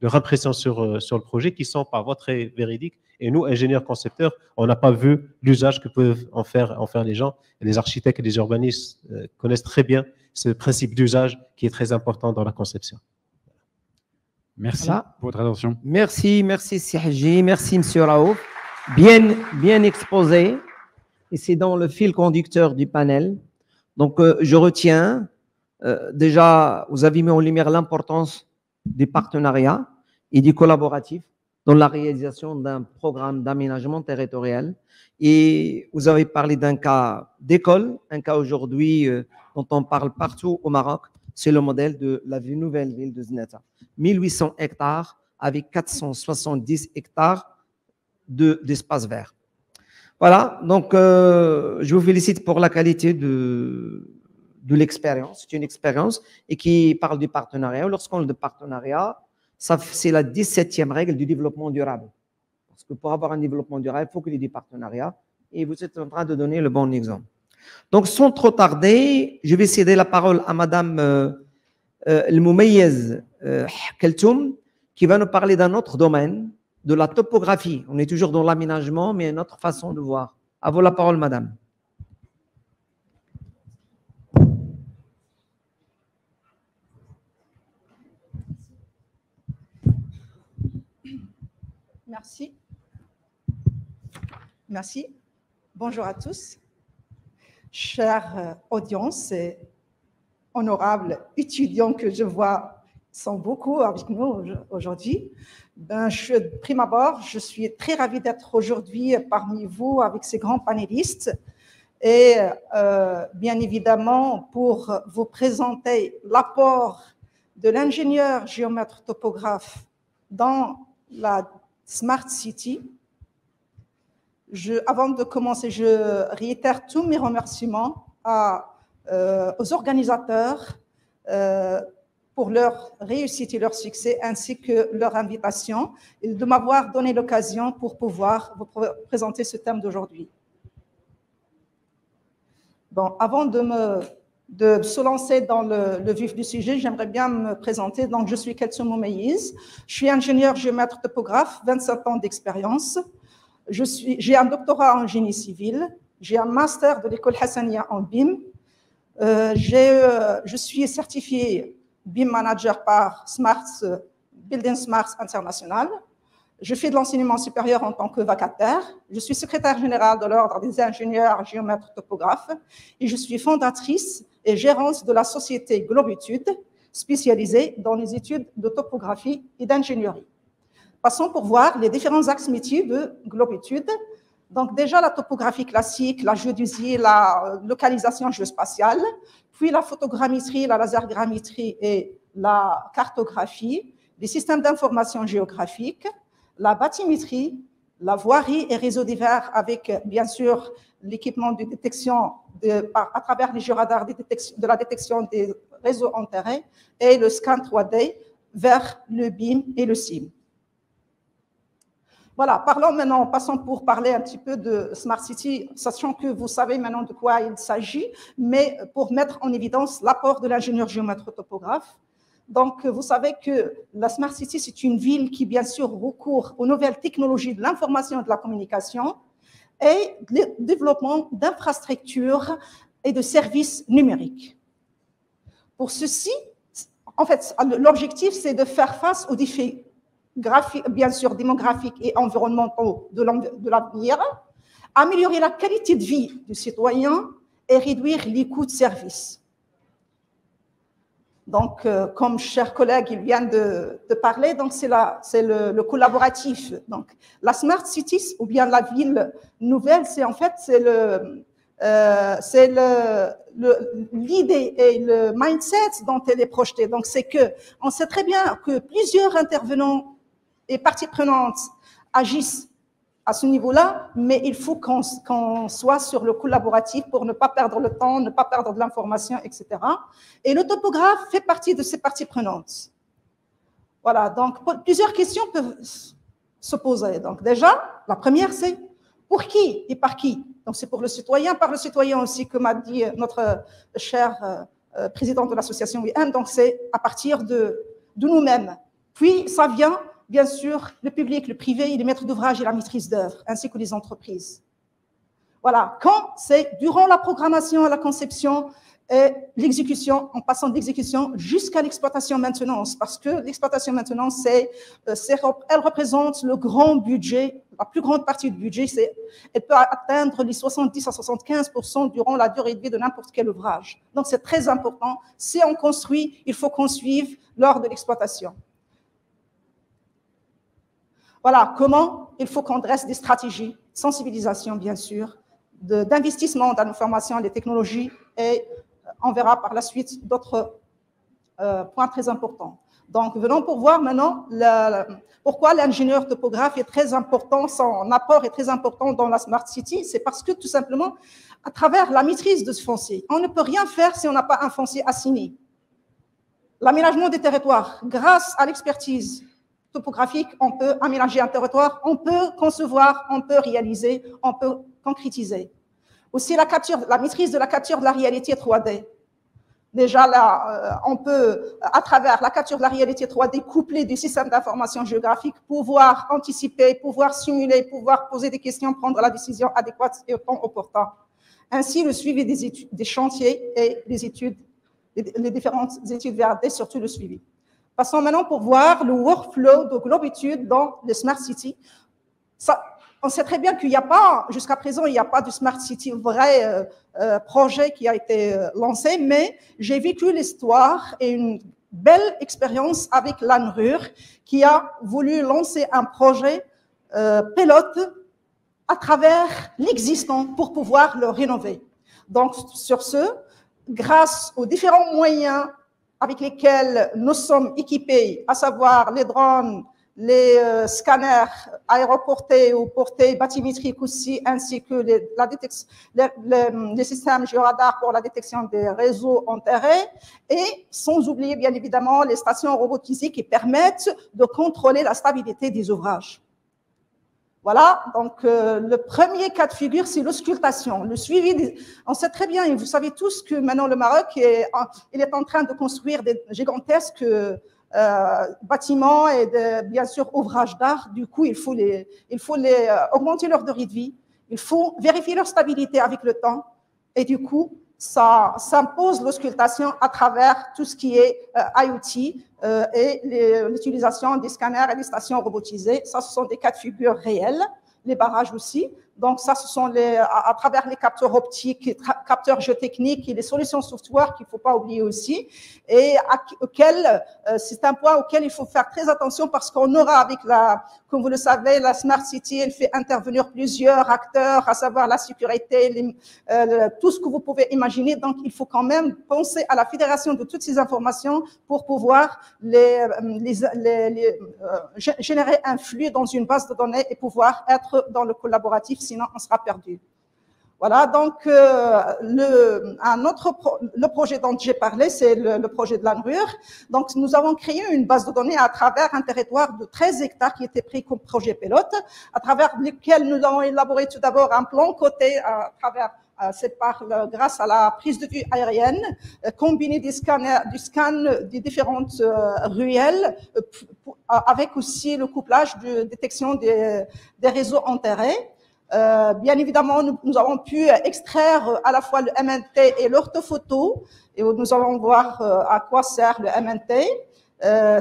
leur impression sur le projet qui sont parfois très véridiques. Et nous, ingénieurs concepteurs, on n'a pas vu l'usage que peuvent en faire les gens. Et les architectes et les urbanistes connaissent très bien ce principe d'usage qui est très important dans la conception. Merci Voilà. pour votre attention. Merci Sihaji, merci Monsieur Raouf. Bien exposé. Et c'est dans le fil conducteur du panel. Donc, je retiens, déjà, vous avez mis en lumière l'importance des partenariats et du collaboratif dans la réalisation d'un programme d'aménagement territorial. Et vous avez parlé d'un cas d'école, un cas aujourd'hui dont on parle partout au Maroc, c'est le modèle de la nouvelle ville de Zenata. 1800 hectares avec 470 hectares d'espace vert. Voilà, donc je vous félicite pour la qualité de l'expérience. C'est une expérience et qui parle du partenariat. Lorsqu'on parle de partenariat, c'est la 17e règle du développement durable. Parce que pour avoir un développement durable, il faut qu'il y ait des partenariats. Et vous êtes en train de donner le bon exemple. Donc, sans trop tarder, je vais céder la parole à Madame El-Moumayez Keltoum, qui va nous parler d'un autre domaine, de la topographie. On est toujours dans l'aménagement, mais une autre façon de voir. À vous la parole, madame. Merci. Merci. Bonjour à tous. Chère audience et honorables étudiants que je vois sont beaucoup avec nous aujourd'hui. Prime abord, je suis très ravie d'être aujourd'hui parmi vous avec ces grands panélistes et bien évidemment pour vous présenter l'apport de l'ingénieur géomètre topographe dans la Smart City. Avant de commencer, je réitère tous mes remerciements aux organisateurs pour leur réussite et leur succès, ainsi que leur invitation, et de m'avoir donné l'occasion pour pouvoir vous présenter ce thème d'aujourd'hui. Bon, avant de se lancer dans le vif du sujet, j'aimerais bien me présenter. Donc, je suis Keltoum Moumayez, je suis ingénieur géomètre topographe, 27 ans d'expérience. J'ai un doctorat en génie civil, j'ai un master de l'école Hassania en BIM. Je suis certifié BIM Manager par Building Smart International. Je fais de l'enseignement supérieur en tant que vacataire. Je suis secrétaire générale de l'Ordre des ingénieurs géomètres topographes et je suis fondatrice et gérante de la société Globitude, spécialisée dans les études de topographie et d'ingénierie. Passons pour voir les différents axes métiers de Globitude. Donc déjà la topographie classique, la géodésie, la localisation géospatiale, puis la photogrammétrie, la lasergrammétrie et la cartographie, les systèmes d'information géographique, la bathymétrie, la voirie et réseaux divers avec, bien sûr, l'équipement de détection à travers les géoradars de la détection des réseaux enterrés et le scan 3D vers le BIM et le SIM. Voilà, parlons maintenant, passons pour parler un petit peu de Smart City, sachant que vous savez maintenant de quoi il s'agit, mais pour mettre en évidence l'apport de l'ingénieur géomètre topographe. Donc, vous savez que la Smart City, c'est une ville qui, bien sûr, recourt aux nouvelles technologies de l'information et de la communication et le développement d'infrastructures et de services numériques. Pour ceci, en fait, l'objectif, c'est de faire face aux défis bien sûr démographiques et environnementaux de l'avenir, améliorer la qualité de vie du citoyen et réduire les coûts de service. Donc, comme cher collègue, il vient de parler, donc c'est le collaboratif. Donc, la Smart Cities ou bien la ville nouvelle, c'est en fait l'idée et le mindset dont elle est projetée. Donc, c'est que on sait très bien que plusieurs intervenants et parties prenantes agissent à ce niveau-là, mais il faut qu'on soit sur le collaboratif pour ne pas perdre le temps, ne pas perdre de l'information, etc. Et le topographe fait partie de ces parties prenantes. Voilà, donc plusieurs questions peuvent se poser. Donc déjà, la première, c'est pour qui et par qui? Donc c'est pour le citoyen, par le citoyen aussi, comme a dit notre cher président de l'association UM, donc c'est à partir de nous-mêmes. Puis ça vient bien sûr, le public, le privé, les maîtres d'ouvrage et la maîtrise d'œuvre, ainsi que les entreprises. Voilà, quand c'est durant la programmation, la conception et l'exécution, en passant de l'exécution jusqu'à l'exploitation maintenance, parce que l'exploitation maintenance, elle représente le grand budget, la plus grande partie du budget, elle peut atteindre les 70 à 75% durant la durée de vie de n'importe quel ouvrage. Donc c'est très important. Si on construit, il faut qu'on suive lors de l'exploitation. Voilà, comment il faut qu'on dresse des stratégies, sensibilisation bien sûr, d'investissement dans l'information et les technologies, et on verra par la suite d'autres points très importants. Donc, venons pour voir maintenant pourquoi l'ingénieur topographe est très important, son apport est très important dans la Smart City. C'est parce que tout simplement, à travers la maîtrise de ce foncier, on ne peut rien faire si on n'a pas un foncier assigné. L'aménagement des territoires, grâce à l'expertise topographique, on peut aménager un territoire, on peut concevoir, on peut réaliser, on peut concrétiser. Aussi la maîtrise de la capture de la réalité 3D. Déjà là, on peut, à travers la capture de la réalité 3D, coupler du système d'information géographique, pouvoir anticiper, pouvoir simuler, pouvoir poser des questions, prendre la décision adéquate et au temps opportun. Ainsi, le suivi des chantiers et les différentes études VRD, surtout le suivi. Passons maintenant pour voir le workflow de Globitude dans les Smart City. On sait très bien qu'il n'y a pas, jusqu'à présent, il n'y a pas de Smart City vrai projet qui a été lancé, mais j'ai vécu l'histoire et une belle expérience avec l'ANRUR qui a voulu lancer un projet pilote à travers l'existant pour pouvoir le rénover. Donc, sur ce, grâce aux différents moyens avec lesquels nous sommes équipés, à savoir les drones, les scanners aéroportés ou portés, bathymétriques aussi, ainsi que les systèmes géoradars pour la détection des réseaux enterrés, et sans oublier bien évidemment les stations robotisées qui permettent de contrôler la stabilité des ouvrages. Voilà, donc le premier cas de figure, c'est l'auscultation, le suivi. On sait très bien, et vous savez tous que maintenant le Maroc il est en train de construire des gigantesques bâtiments et bien sûr ouvrages d'art. Du coup, il faut augmenter leur durée de vie, il faut vérifier leur stabilité avec le temps et du coup ça s'impose l'auscultation à travers tout ce qui est IoT et l'utilisation des scanners et des stations robotisées. Ça, ce sont des cas de figure réels, les barrages aussi. Donc ça, ce sont à travers les capteurs optiques, les capteurs géotechniques et les solutions software qu'il ne faut pas oublier aussi, et c'est un point auquel il faut faire très attention parce qu'on aura avec comme vous le savez, la Smart City, elle fait intervenir plusieurs acteurs, à savoir la sécurité, tout ce que vous pouvez imaginer. Donc il faut quand même penser à la fédération de toutes ces informations pour pouvoir générer un flux dans une base de données et pouvoir être dans le collaboratif, sinon on sera perdu. Voilà, donc le projet dont j'ai parlé, c'est le projet de l'ANRUR. Donc nous avons créé une base de données à travers un territoire de 13 hectares qui était pris comme projet pilote, à travers lequel nous avons élaboré tout d'abord un plan côté grâce à la prise de vue aérienne, combiné du scan des différentes ruelles, avec aussi le couplage de détection des réseaux enterrés. Bien évidemment, nous avons pu extraire à la fois le MNT et l'orthophoto, et nous allons voir à quoi sert le MNT.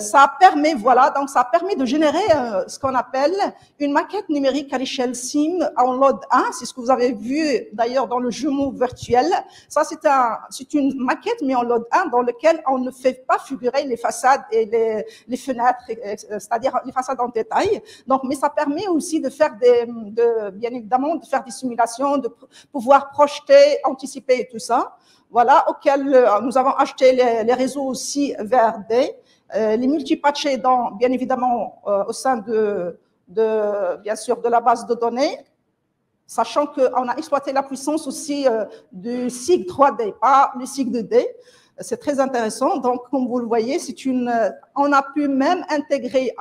Ça permet de générer ce qu'on appelle une maquette numérique à l'échelle SIM en LOD 1. C'est ce que vous avez vu d'ailleurs dans le jumeau virtuel. Ça, c'est une maquette mais en LOD 1 dans lequel on ne fait pas figurer les façades et les fenêtres, c'est-à-dire les façades en détail. Donc, mais ça permet aussi de faire bien évidemment, de faire des simulations, de pouvoir projeter, anticiper et tout ça. Voilà, auquel nous avons acheté les réseaux aussi VRD. Les multipatchés bien évidemment au sein bien sûr de la base de données, sachant qu'on a exploité la puissance aussi du SIG 3D, pas le SIG 2D. C'est très intéressant. Donc, comme vous le voyez, on a pu même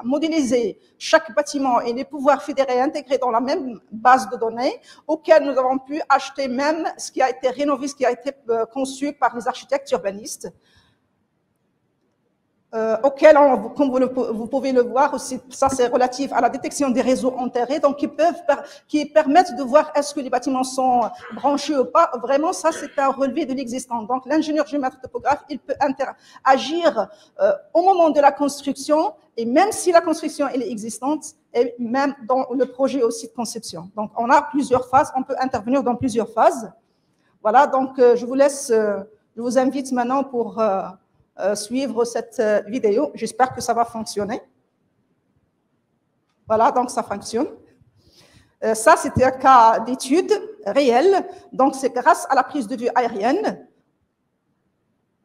modéliser chaque bâtiment et les pouvoirs fédérés intégrés dans la même base de données, auquel nous avons pu acheter même ce qui a été rénové, ce qui a été conçu par les architectes urbanistes. Auquel, comme vous pouvez le voir aussi, ça c'est relatif à la détection des réseaux enterrés, donc qui permettent de voir est-ce que les bâtiments sont branchés ou pas. Vraiment, ça c'est un relevé de l'existant. Donc l'ingénieur géomètre topographe, il peut agir au moment de la construction, et même si la construction elle est existante, et même dans le projet aussi de conception. Donc on a plusieurs phases, on peut intervenir dans plusieurs phases. Voilà, donc je vous invite maintenant pour suivre cette vidéo. J'espère que ça va fonctionner. Voilà, donc ça fonctionne. Ça, c'était un cas d'étude réelle. Donc, c'est grâce à la prise de vue aérienne.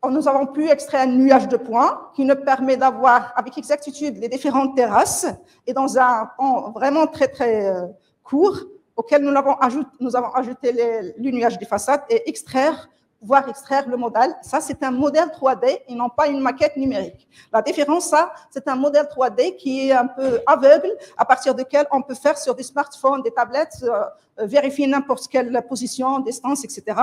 Nous avons pu extraire un nuage de points qui nous permet d'avoir avec exactitude les différentes terrasses et dans un temps vraiment très, très court, auquel nous avons ajouté les nuages des façades et pouvoir extraire le modèle. Ça, c'est un modèle 3D et non pas une maquette numérique. La différence, ça, c'est un modèle 3D qui est un peu aveugle, à partir duquel on peut faire sur des smartphones, des tablettes, vérifier n'importe quelle position, distance, etc.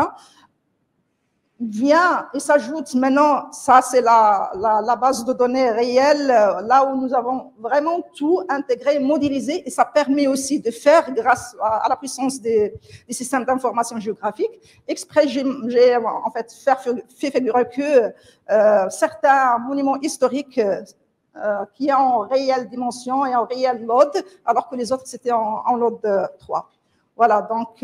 Vient et s'ajoute maintenant, ça c'est la base de données réelle, là où nous avons vraiment tout intégré, modélisé, et ça permet aussi de faire, grâce à la puissance des systèmes d'information géographique, exprès j'ai en fait fait figurer que certains monuments historiques qui sont en réelle dimension et en réel load, alors que les autres c'était en load 3. Voilà, donc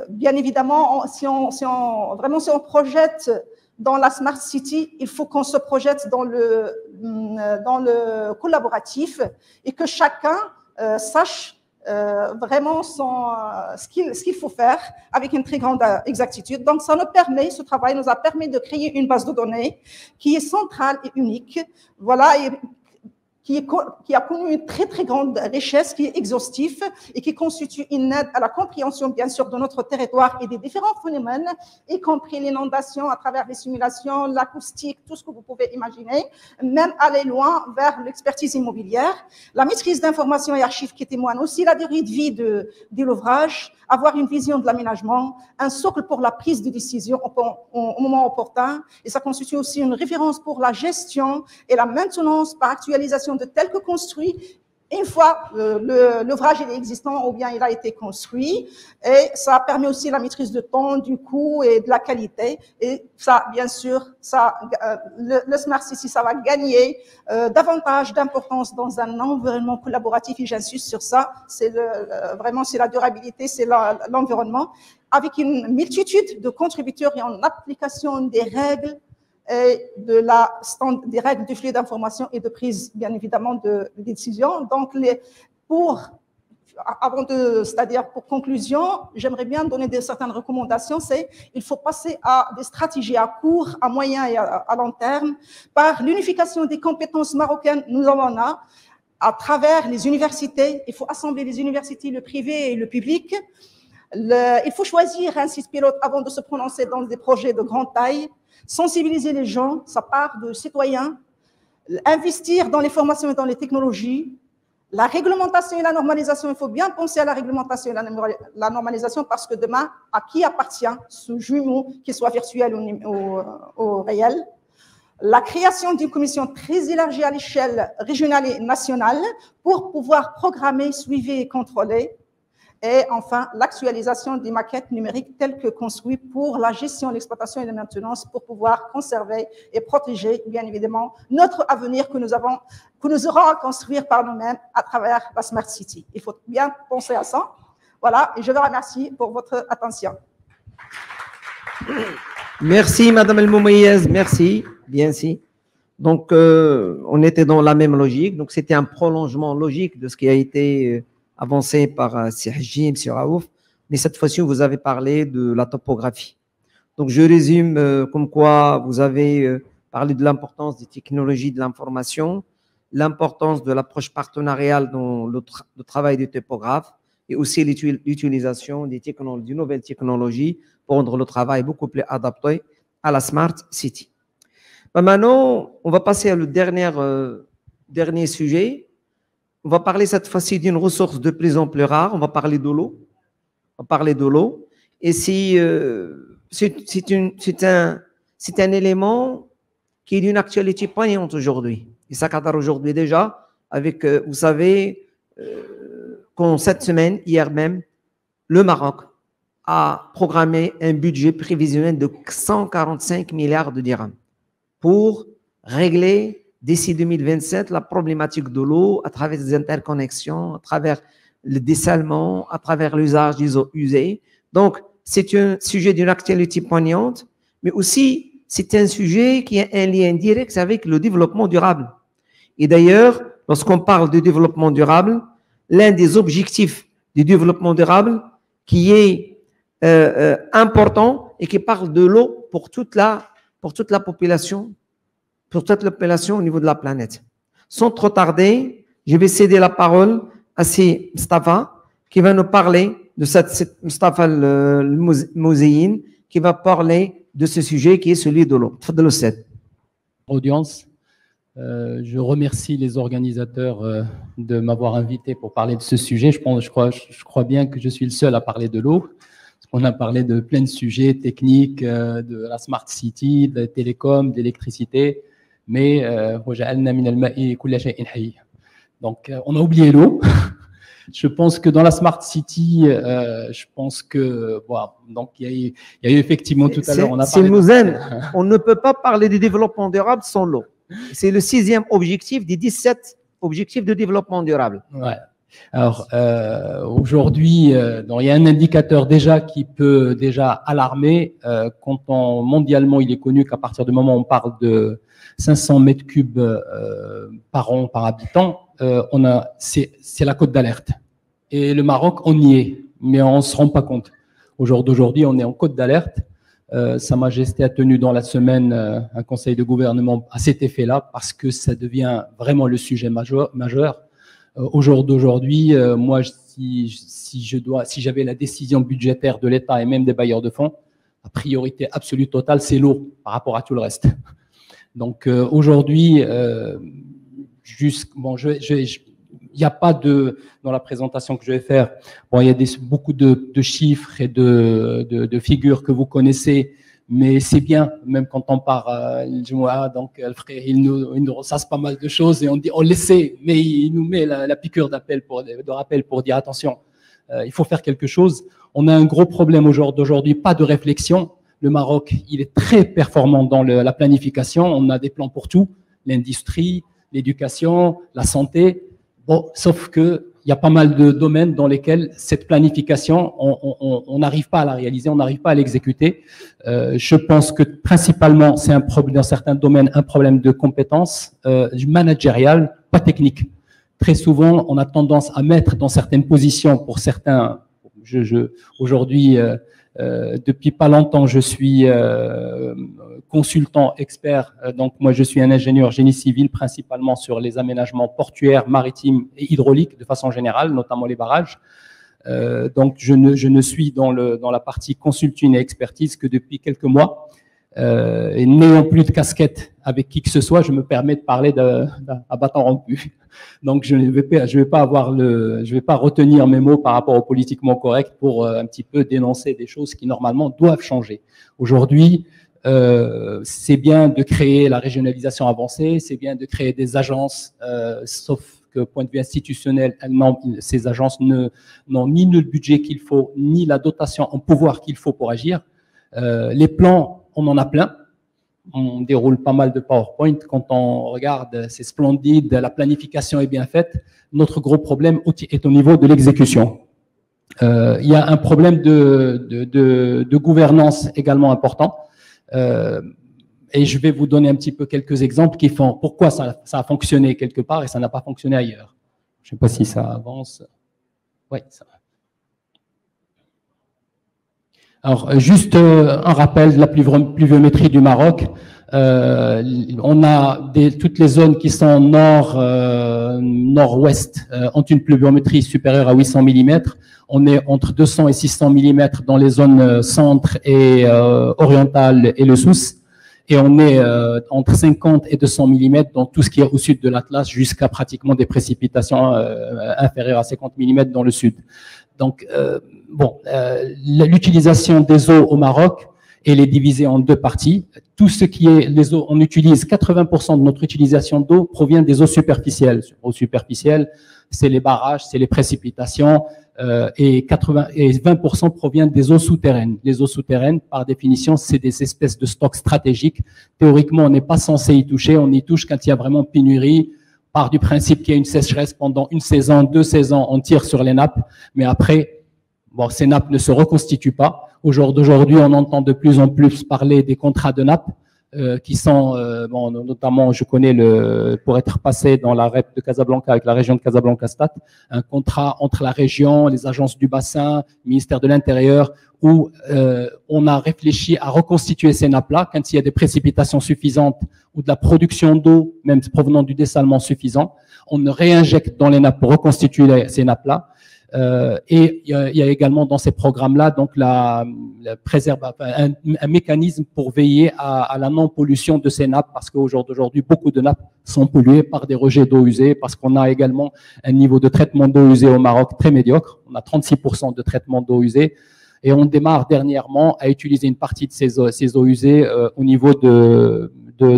bien évidemment, si on projette dans la Smart City, il faut qu'on se projette dans le collaboratif et que chacun sache vraiment ce qu'il faut faire avec une très grande exactitude. Donc, ce travail nous a permis de créer une base de données qui est centrale et unique. Voilà, qui a connu une très, très grande richesse, qui est exhaustif et qui constitue une aide à la compréhension, bien sûr, de notre territoire et des différents phénomènes, y compris l'inondation à travers les simulations, l'acoustique, tout ce que vous pouvez imaginer, même aller loin vers l'expertise immobilière, la maîtrise d'informations et archives qui témoignent aussi la durée de vie de l'ouvrage, avoir une vision de l'aménagement, un socle pour la prise de décision au moment opportun, et ça constitue aussi une référence pour la gestion et la maintenance par actualisation de tel que construit une fois l'ouvrage est existant ou bien il a été construit, et ça permet aussi la maîtrise du temps, du coût et de la qualité. Et ça, bien sûr, le Smart City, ça va gagner davantage d'importance dans un environnement collaboratif, et j'insiste sur ça. C'est vraiment, c'est la durabilité, c'est l'environnement, avec une multitude de contributeurs et en application des règles et des règles de flux d'information et de prise, bien évidemment, de décision. Donc, c'est-à-dire pour conclusion, j'aimerais bien donner certaines recommandations. Il faut passer à des stratégies à court, à moyen et à long terme par l'unification des compétences marocaines. Nous en avons à travers les universités. Il faut assembler les universités, le privé et le public. Il faut choisir un site pilote avant de se prononcer dans des projets de grande taille. Sensibiliser les gens, ça part de citoyens, investir dans les formations et dans les technologies, la réglementation et la normalisation. Il faut bien penser à la réglementation et la normalisation, parce que demain, à qui appartient ce jumeau, qu'il soit virtuel ou réel? La création d'une commission très élargie à l'échelle régionale et nationale pour pouvoir programmer, suivre et contrôler. Et enfin, l'actualisation des maquettes numériques telles que construites pour la gestion, l'exploitation et la maintenance, pour pouvoir conserver et protéger, bien évidemment, notre avenir que nous aurons à construire par nous-mêmes à travers la Smart City. Il faut bien penser à ça. Voilà, et je vous remercie pour votre attention. Merci, Madame El Moumayez, merci. Bien, si. Donc, on était dans la même logique. Donc, c'était un prolongement logique de ce qui a été avancé par Sihji, M. Raouf, mais cette fois-ci, vous avez parlé de la topographie. Donc, je résume comme quoi vous avez parlé de l'importance des technologies de l'information, l'importance de l'approche partenariale dans le travail des topographes et aussi l'utilisation des nouvelles technologies pour rendre le travail beaucoup plus adapté à la Smart City. Maintenant, on va passer à le dernier sujet. On va parler cette fois-ci d'une ressource de plus en plus rare. On va parler de l'eau. Et c'est un élément qui est d'une actualité poignante aujourd'hui. Et ça cadre aujourd'hui déjà avec, vous savez, qu'en cette semaine, hier même, le Maroc a programmé un budget prévisionnel de 145 milliards de dirhams pour régler d'ici 2027 la problématique de l'eau à travers des interconnexions, à travers le dessalement, à travers l'usage des eaux usées. Donc, c'est un sujet d'une actualité poignante, mais aussi c'est un sujet qui a un lien direct avec le développement durable. Et d'ailleurs, lorsqu'on parle de développement durable, l'un des objectifs du développement durable qui est important et qui parle de l'eau pour toute la population, au niveau de la planète. Sans trop tarder, je vais céder la parole à Mustafa qui va nous parler de Mustafa Mouzeyin qui va parler de ce sujet qui est celui de l'eau. Audience, je remercie les organisateurs de m'avoir invité pour parler de ce sujet. Je crois bien que je suis le seul à parler de l'eau. On a parlé de plein de sujets techniques, de la Smart City, de la télécom, d'électricité, mais donc on a oublié l'eau. Je pense que dans la Smart City, donc il y a eu effectivement tout à l'heure, on a parlé on ne peut pas parler du développement durable sans l'eau. C'est le 6e objectif des 17 objectifs de développement durable. Ouais. Alors, aujourd'hui, il y a un indicateur déjà qui peut déjà alarmer. Mondialement, il est connu qu'à partir du moment où on parle de 500 mètres cubes par an, par habitant, c'est la cote d'alerte. Et le Maroc, on y est, mais on ne se rend pas compte. Au jour d'aujourd'hui, on est en cote d'alerte. Sa Majesté a tenu dans la semaine un conseil de gouvernement à cet effet-là, parce que ça devient vraiment le sujet majeur. Au jour d'aujourd'hui, moi, si j'avais la décision budgétaire de l'État et même des bailleurs de fonds, la priorité absolue totale, c'est l'eau par rapport à tout le reste. Donc aujourd'hui, il n'y a pas dans la présentation que je vais faire, il y a beaucoup de chiffres et de figures que vous connaissez, mais c'est bien, même quand on part le Jumu'ah, donc le frère, il nous ressasse pas mal de choses et on le sait, mais il nous met la piqûre de rappel pour dire attention, il faut faire quelque chose. On a un gros problème d'aujourd'hui, pas de réflexion. Le Maroc, il est très performant dans la planification, on a des plans pour tout, l'industrie, l'éducation, la santé, bon, sauf que il y a pas mal de domaines dans lesquels cette planification, on n'arrive pas à la réaliser, on n'arrive pas à l'exécuter. Je pense que principalement, c'est un problème dans certains domaines, un problème de compétences managériales, pas techniques. Très souvent, on a tendance à mettre dans certaines positions pour certains. Aujourd'hui, depuis pas longtemps, je suis consultant expert. Donc, moi, je suis un ingénieur génie civil, principalement sur les aménagements portuaires, maritimes et hydrauliques, de façon générale, notamment les barrages. Donc, je ne suis dans la partie consulting et expertise que depuis quelques mois. Et n'ayant plus de casquette avec qui que ce soit, je me permets de parler à bâton rompu. Donc, je vais pas retenir mes mots par rapport au politiquement correct pour un petit peu dénoncer des choses qui normalement doivent changer. Aujourd'hui, c'est bien de créer la régionalisation avancée, c'est bien de créer des agences, sauf que point de vue institutionnel, ces agences n'ont ni le budget qu'il faut, ni la dotation en pouvoir qu'il faut pour agir. Les plans, on en a plein. On déroule pas mal de PowerPoint. Quand on regarde, c'est splendide, la planification est bien faite. Notre gros problème est au niveau de l'exécution. Il y a un problème de gouvernance également important. Et je vais vous donner un petit peu quelques exemples qui font pourquoi ça a fonctionné quelque part et ça n'a pas fonctionné ailleurs. Je ne sais pas si ça avance. Oui, ça va. Alors, juste un rappel de la pluviométrie du Maroc. On a toutes les zones qui sont nord-ouest ont une pluviométrie supérieure à 800 mm. On est entre 200 et 600 mm dans les zones centre et orientale et le Souss. Et on est entre 50 et 200 mm dans tout ce qui est au sud de l'Atlas jusqu'à pratiquement des précipitations inférieures à 50 mm dans le sud. Donc, l'utilisation des eaux au Maroc, elle est divisée en deux parties. Tout ce qui est les eaux, on utilise 80% de notre utilisation d'eau provient des eaux superficielles. Eaux superficielles, c'est les barrages, c'est les précipitations, et 20% proviennent des eaux souterraines. Les eaux souterraines, par définition, c'est des espèces de stocks stratégiques. Théoriquement, on n'est pas censé y toucher. On y touche quand il y a vraiment pénurie. Part du principe qu'il y a une sécheresse pendant une saison, 2 saisons, on tire sur les nappes, mais après, bon, ces nappes ne se reconstituent pas. Aujourd'hui, on entend de plus en plus parler des contrats de nappes qui sont, notamment, je connais pour être passé dans la REP de Casablanca avec la région de Casablanca-Stat, un contrat entre la région, les agences du bassin, le ministère de l'Intérieur, où on a réfléchi à reconstituer ces nappes-là quand il y a des précipitations suffisantes ou de la production d'eau, même provenant du dessalement suffisant. On réinjecte dans les nappes pour reconstituer ces nappes-là. Et il y a également dans ces programmes-là donc un mécanisme pour veiller à la non-pollution de ces nappes, parce qu'aujourd'hui, beaucoup de nappes sont polluées par des rejets d'eau usée, parce qu'on a également un niveau de traitement d'eau usée au Maroc très médiocre. On a 36% de traitement d'eau usée. Et on démarre dernièrement à utiliser une partie de ces eaux usées au niveau de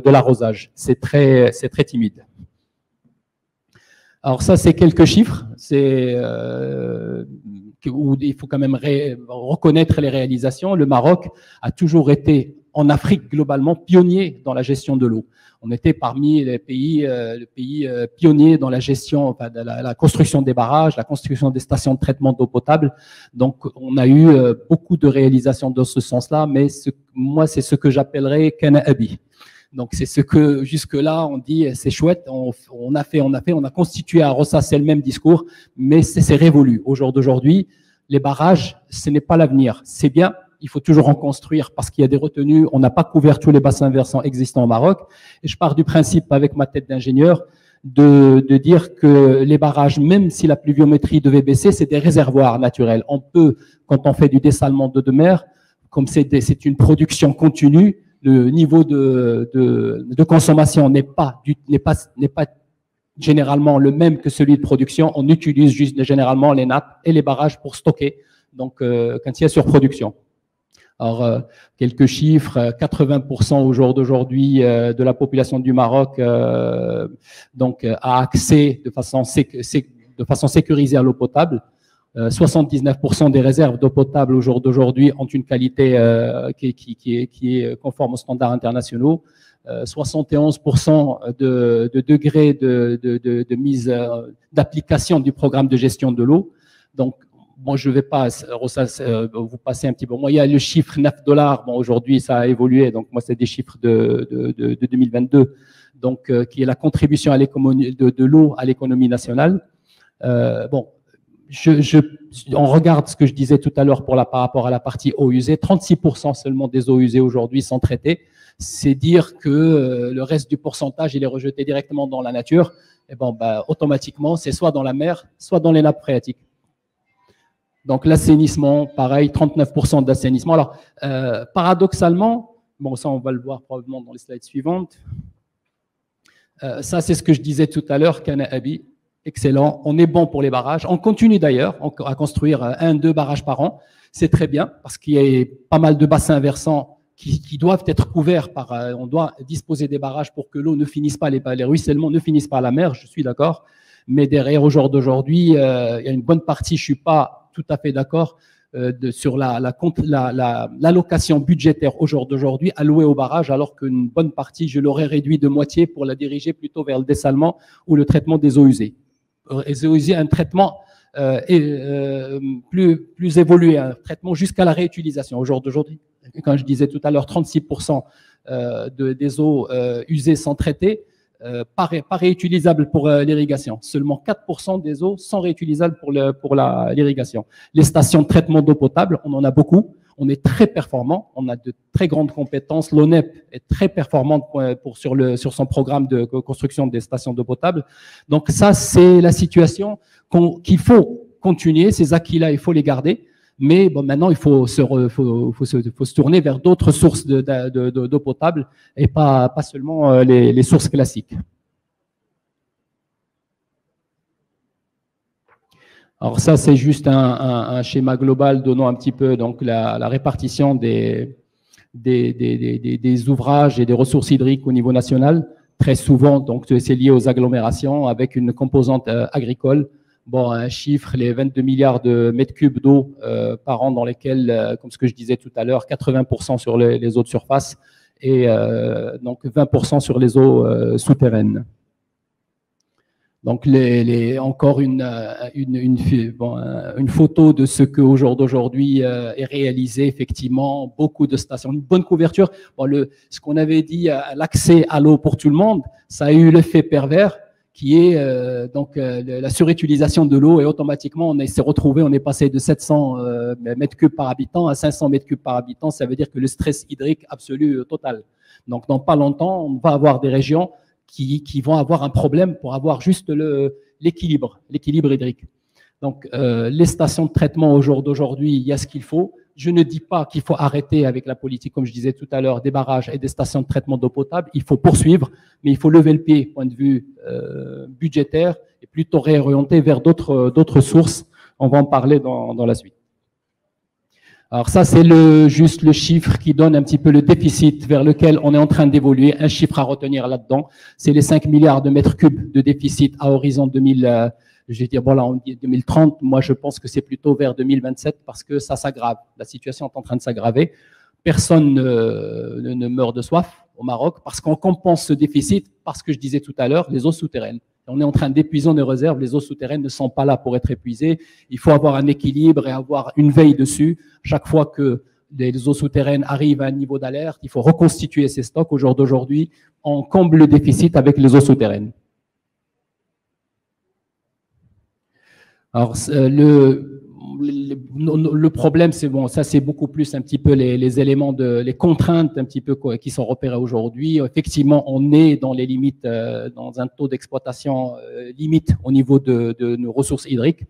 l'arrosage. C'est très timide. Alors ça, c'est quelques chiffres. Où il faut quand même reconnaître les réalisations. Le Maroc a toujours été, en Afrique globalement, pionnier dans la gestion de l'eau. On était parmi les pays pionniers dans la gestion, de la construction des barrages, la construction des stations de traitement d'eau potable. Donc, on a eu beaucoup de réalisations dans ce sens-là, mais moi, c'est ce que j'appellerais Kana Abi. Donc, c'est ce que, jusque-là, on dit, c'est chouette, on a constitué à Rossa, c'est le même discours, mais c'est révolu. Au jour d'aujourd'hui, les barrages, ce n'est pas l'avenir. C'est bien, il faut toujours en construire parce qu'il y a des retenues. On n'a pas couvert tous les bassins versants existants au Maroc. Et je pars du principe, avec ma tête d'ingénieur, de dire que les barrages, même si la pluviométrie devait baisser, c'est des réservoirs naturels. On peut, quand on fait du dessalement d'eau de mer, comme c'est une production continue, le niveau de consommation n'est pas généralement le même que celui de production. On utilise juste généralement les nappes et les barrages pour stocker, donc quand il y a surproduction. Alors, quelques chiffres, 80% au jour d'aujourd'hui de la population du Maroc donc, a accès de façon sécurisée à l'eau potable. 79% des réserves d'eau potable au jour d'aujourd'hui ont une qualité qui est conforme aux standards internationaux. 71% de degrés de mise d'application du programme de gestion de l'eau. Donc, bon, je ne vais pas vous passer un petit peu. Moi, il y a le chiffre $9. Bon, aujourd'hui, ça a évolué. Donc, moi, c'est des chiffres de 2022. Donc, qui est la contribution à l'économie de l'eau à l'économie nationale. Bon, on regarde ce que je disais tout à l'heure par rapport à la partie eau usée. 36% seulement des eaux usées aujourd'hui sont traitées. C'est dire que le reste du pourcentage, il est rejeté directement dans la nature. Et bon, bah, automatiquement, c'est soit dans la mer, soit dans les nappes phréatiques. Donc, l'assainissement, pareil, 39% d'assainissement. Alors, paradoxalement, bon, ça, on va le voir probablement dans les slides suivantes. Ça, c'est ce que je disais tout à l'heure, Kana Abi. Excellent. On est bon pour les barrages. On continue d'ailleurs à construire 1-2 barrages par an. C'est très bien parce qu'il y a pas mal de bassins versants qui doivent être couverts par. On doit disposer des barrages pour que l'eau ne finisse pas, les ruissellements ne finissent pas à la mer. Je suis d'accord. Mais derrière, au jour d'aujourd'hui, il y a une bonne partie, je suis pas tout à fait d'accord sur l'allocation budgétaire au jour d'aujourd'hui allouée au barrage, alors qu'une bonne partie, je l'aurais réduit de moitié pour la diriger plutôt vers le dessalement ou le traitement des eaux usées. Les eaux usées, un traitement plus évolué, un traitement jusqu'à la réutilisation. Au jour d'aujourd'hui, quand je disais tout à l'heure, 36% des eaux usées sont traitées, pas réutilisables pour l'irrigation. Seulement 4% des eaux sont réutilisables pour l'irrigation. Les stations de traitement d'eau potable, on en a beaucoup. On est très performant, on a de très grandes compétences. L'ONEP est très performante sur son programme de construction des stations d'eau potable. Donc ça, c'est la situation qu'il faut continuer. Ces acquis-là, il faut les garder. Mais bon, maintenant, il faut se tourner vers d'autres sources d'eau potable et pas seulement les sources classiques. Alors ça, c'est juste un schéma global donnant un petit peu donc la répartition des ouvrages et des ressources hydriques au niveau national. Très souvent, donc c'est lié aux agglomérations avec une composante agricole. Bon, un chiffre, les 22 milliards de mètres cubes d'eau par an dans lesquels, comme ce que je disais tout à l'heure, 80% sur les eaux de surface et donc 20% sur les eaux souterraines. Donc, encore une photo de ce qu'au jour d'aujourd'hui est réalisé, effectivement, beaucoup de stations, une bonne couverture. Bon, ce qu'on avait dit, l'accès à l'eau pour tout le monde, ça a eu l'effet pervers qui est la surutilisation de l'eau et automatiquement, on s'est retrouvé, on est passé de 700 mètres cubes par habitant à 500 mètres cubes par habitant. Ça veut dire que le stress hydrique absolu total. Donc, dans pas longtemps, on va avoir des régions qui vont avoir un problème pour avoir juste l'équilibre hydrique. Donc, les stations de traitement au jour d'aujourd'hui, il y a ce qu'il faut. Je ne dis pas qu'il faut arrêter avec la politique, comme je disais tout à l'heure, des barrages et des stations de traitement d'eau potable. Il faut poursuivre, mais il faut lever le pied, point de vue budgétaire, et plutôt réorienter vers d'autres sources. On va en parler dans la suite. Alors ça, c'est juste le chiffre qui donne un petit peu le déficit vers lequel on est en train d'évoluer. Un chiffre à retenir là-dedans, c'est les 5 milliards de mètres cubes de déficit à horizon 2030. Moi, je pense que c'est plutôt vers 2027 parce que ça s'aggrave. La situation est en train de s'aggraver. Personne ne meurt de soif au Maroc parce qu'on compense ce déficit parce que je disais tout à l'heure, les eaux souterraines. On est en train d'épuiser nos réserves. Les eaux souterraines ne sont pas là pour être épuisées. Il faut avoir un équilibre et avoir une veille dessus. Chaque fois que les eaux souterraines arrivent à un niveau d'alerte, il faut reconstituer ces stocks. Au jour d'aujourd'hui, on comble le déficit avec les eaux souterraines. Alors, le problème, c'est bon, ça c'est beaucoup plus un petit peu les éléments les contraintes un petit peu qui sont repérées aujourd'hui. Effectivement, on est dans les limites, dans un taux d'exploitation limite au niveau de nos ressources hydriques.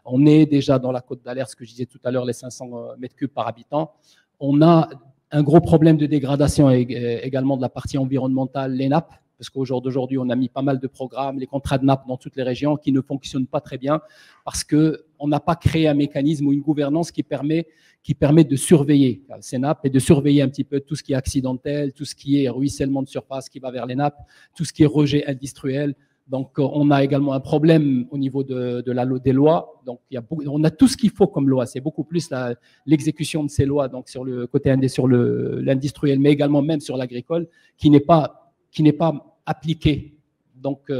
On est déjà dans la cote d'alerte, ce que je disais tout à l'heure, les 500 mètres cubes par habitant. On a un gros problème de dégradation également de la partie environnementale, les nappes. parce qu'au jour d'aujourd'hui, on a mis pas mal de programmes, les contrats de nappe dans toutes les régions qui ne fonctionnent pas très bien parce qu'on n'a pas créé un mécanisme ou une gouvernance qui permet de surveiller ces nappes et de surveiller un petit peu tout ce qui est accidentel, tout ce qui est ruissellement de surface qui va vers les nappes, tout ce qui est rejet industriel. Donc, on a également un problème au niveau des lois. Donc, on a tout ce qu'il faut comme loi. C'est beaucoup plus l'exécution de ces lois, donc sur le côté sur l'industriel, mais également même sur l'agricole, qui n'est pas appliqué. Donc,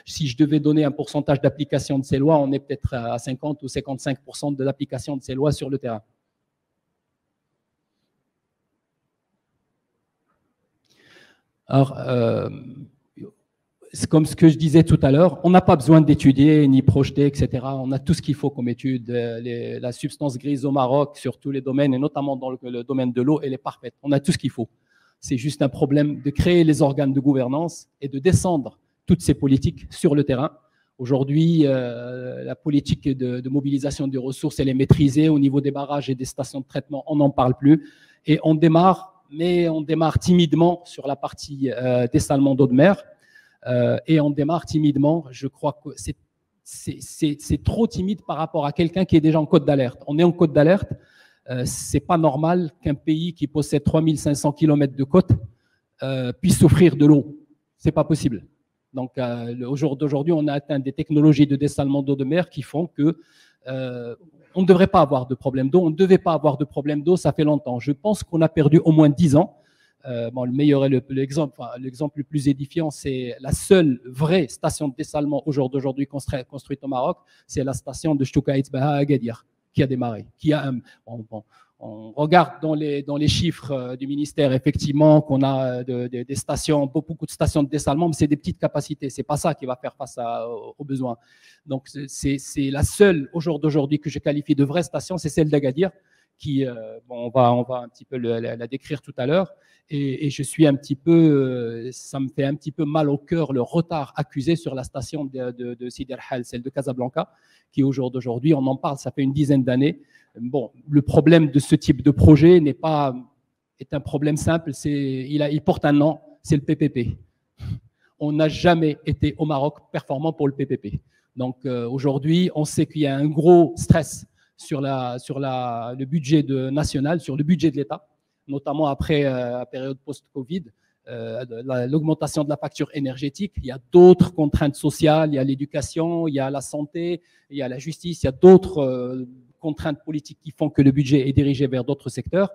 si je devais donner un pourcentage d'application de ces lois, on est peut-être à 50 ou 55% de l'application de ces lois sur le terrain. Alors, c'est comme ce que je disais tout à l'heure, on n'a pas besoin d'étudier ni projeter, etc. On a tout ce qu'il faut comme étude. La substance grise au Maroc sur tous les domaines, et notamment dans le domaine de l'eau, elle est parfaite. On a tout ce qu'il faut. C'est juste un problème de créer les organes de gouvernance et de descendre toutes ces politiques sur le terrain. Aujourd'hui, la politique de mobilisation des ressources, elle est maîtrisée au niveau des barrages et des stations de traitement. On n'en parle plus. Et on démarre, mais on démarre timidement sur la partie dessalement d'eau de mer. Et on démarre timidement. Je crois que c'est trop timide par rapport à quelqu'un qui est déjà en côte d'alerte. On est en côte d'alerte. C'est pas normal qu'un pays qui possède 3500 km de côte puisse souffrir de l'eau. C'est pas possible. Donc, au jour d'aujourd'hui, on a atteint des technologies de dessalement d'eau de mer qui font que on ne devrait pas avoir de problème d'eau. On ne devait pas avoir de problème d'eau, ça fait longtemps. Je pense qu'on a perdu au moins 10 ans. Le meilleur l'exemple le plus édifiant, c'est la seule vraie station de dessalement au jour d'aujourd'hui construite au Maroc, c'est la station de Choukaït Baha à Agadir, qui a démarré. On regarde dans les chiffres du ministère, effectivement, qu'on a des stations, beaucoup de stations de dessalement, mais c'est des petites capacités. C'est pas ça qui va faire face aux besoins. Donc, c'est la seule, au jour d'aujourd'hui, que je qualifie de vraie station, c'est celle d'Agadir, qui, on va un petit peu la décrire tout à l'heure. Et je suis un petit peu, ça me fait un petit peu mal au cœur le retard accusé sur la station de Sidi El Hal, celle de Casablanca, qui au jour d'aujourd'hui, on en parle, ça fait une dizaine d'années. Bon, le problème de ce type de projet est un problème simple, il porte un nom, c'est le PPP. On n'a jamais été au Maroc performant pour le PPP. Donc aujourd'hui, on sait qu'il y a un gros stress sur le budget national, sur le budget de l'État, notamment après la période post-Covid, l'augmentation de la facture énergétique. Il y a d'autres contraintes sociales, il y a l'éducation, il y a la santé, il y a la justice, il y a d'autres contraintes politiques qui font que le budget est dirigé vers d'autres secteurs.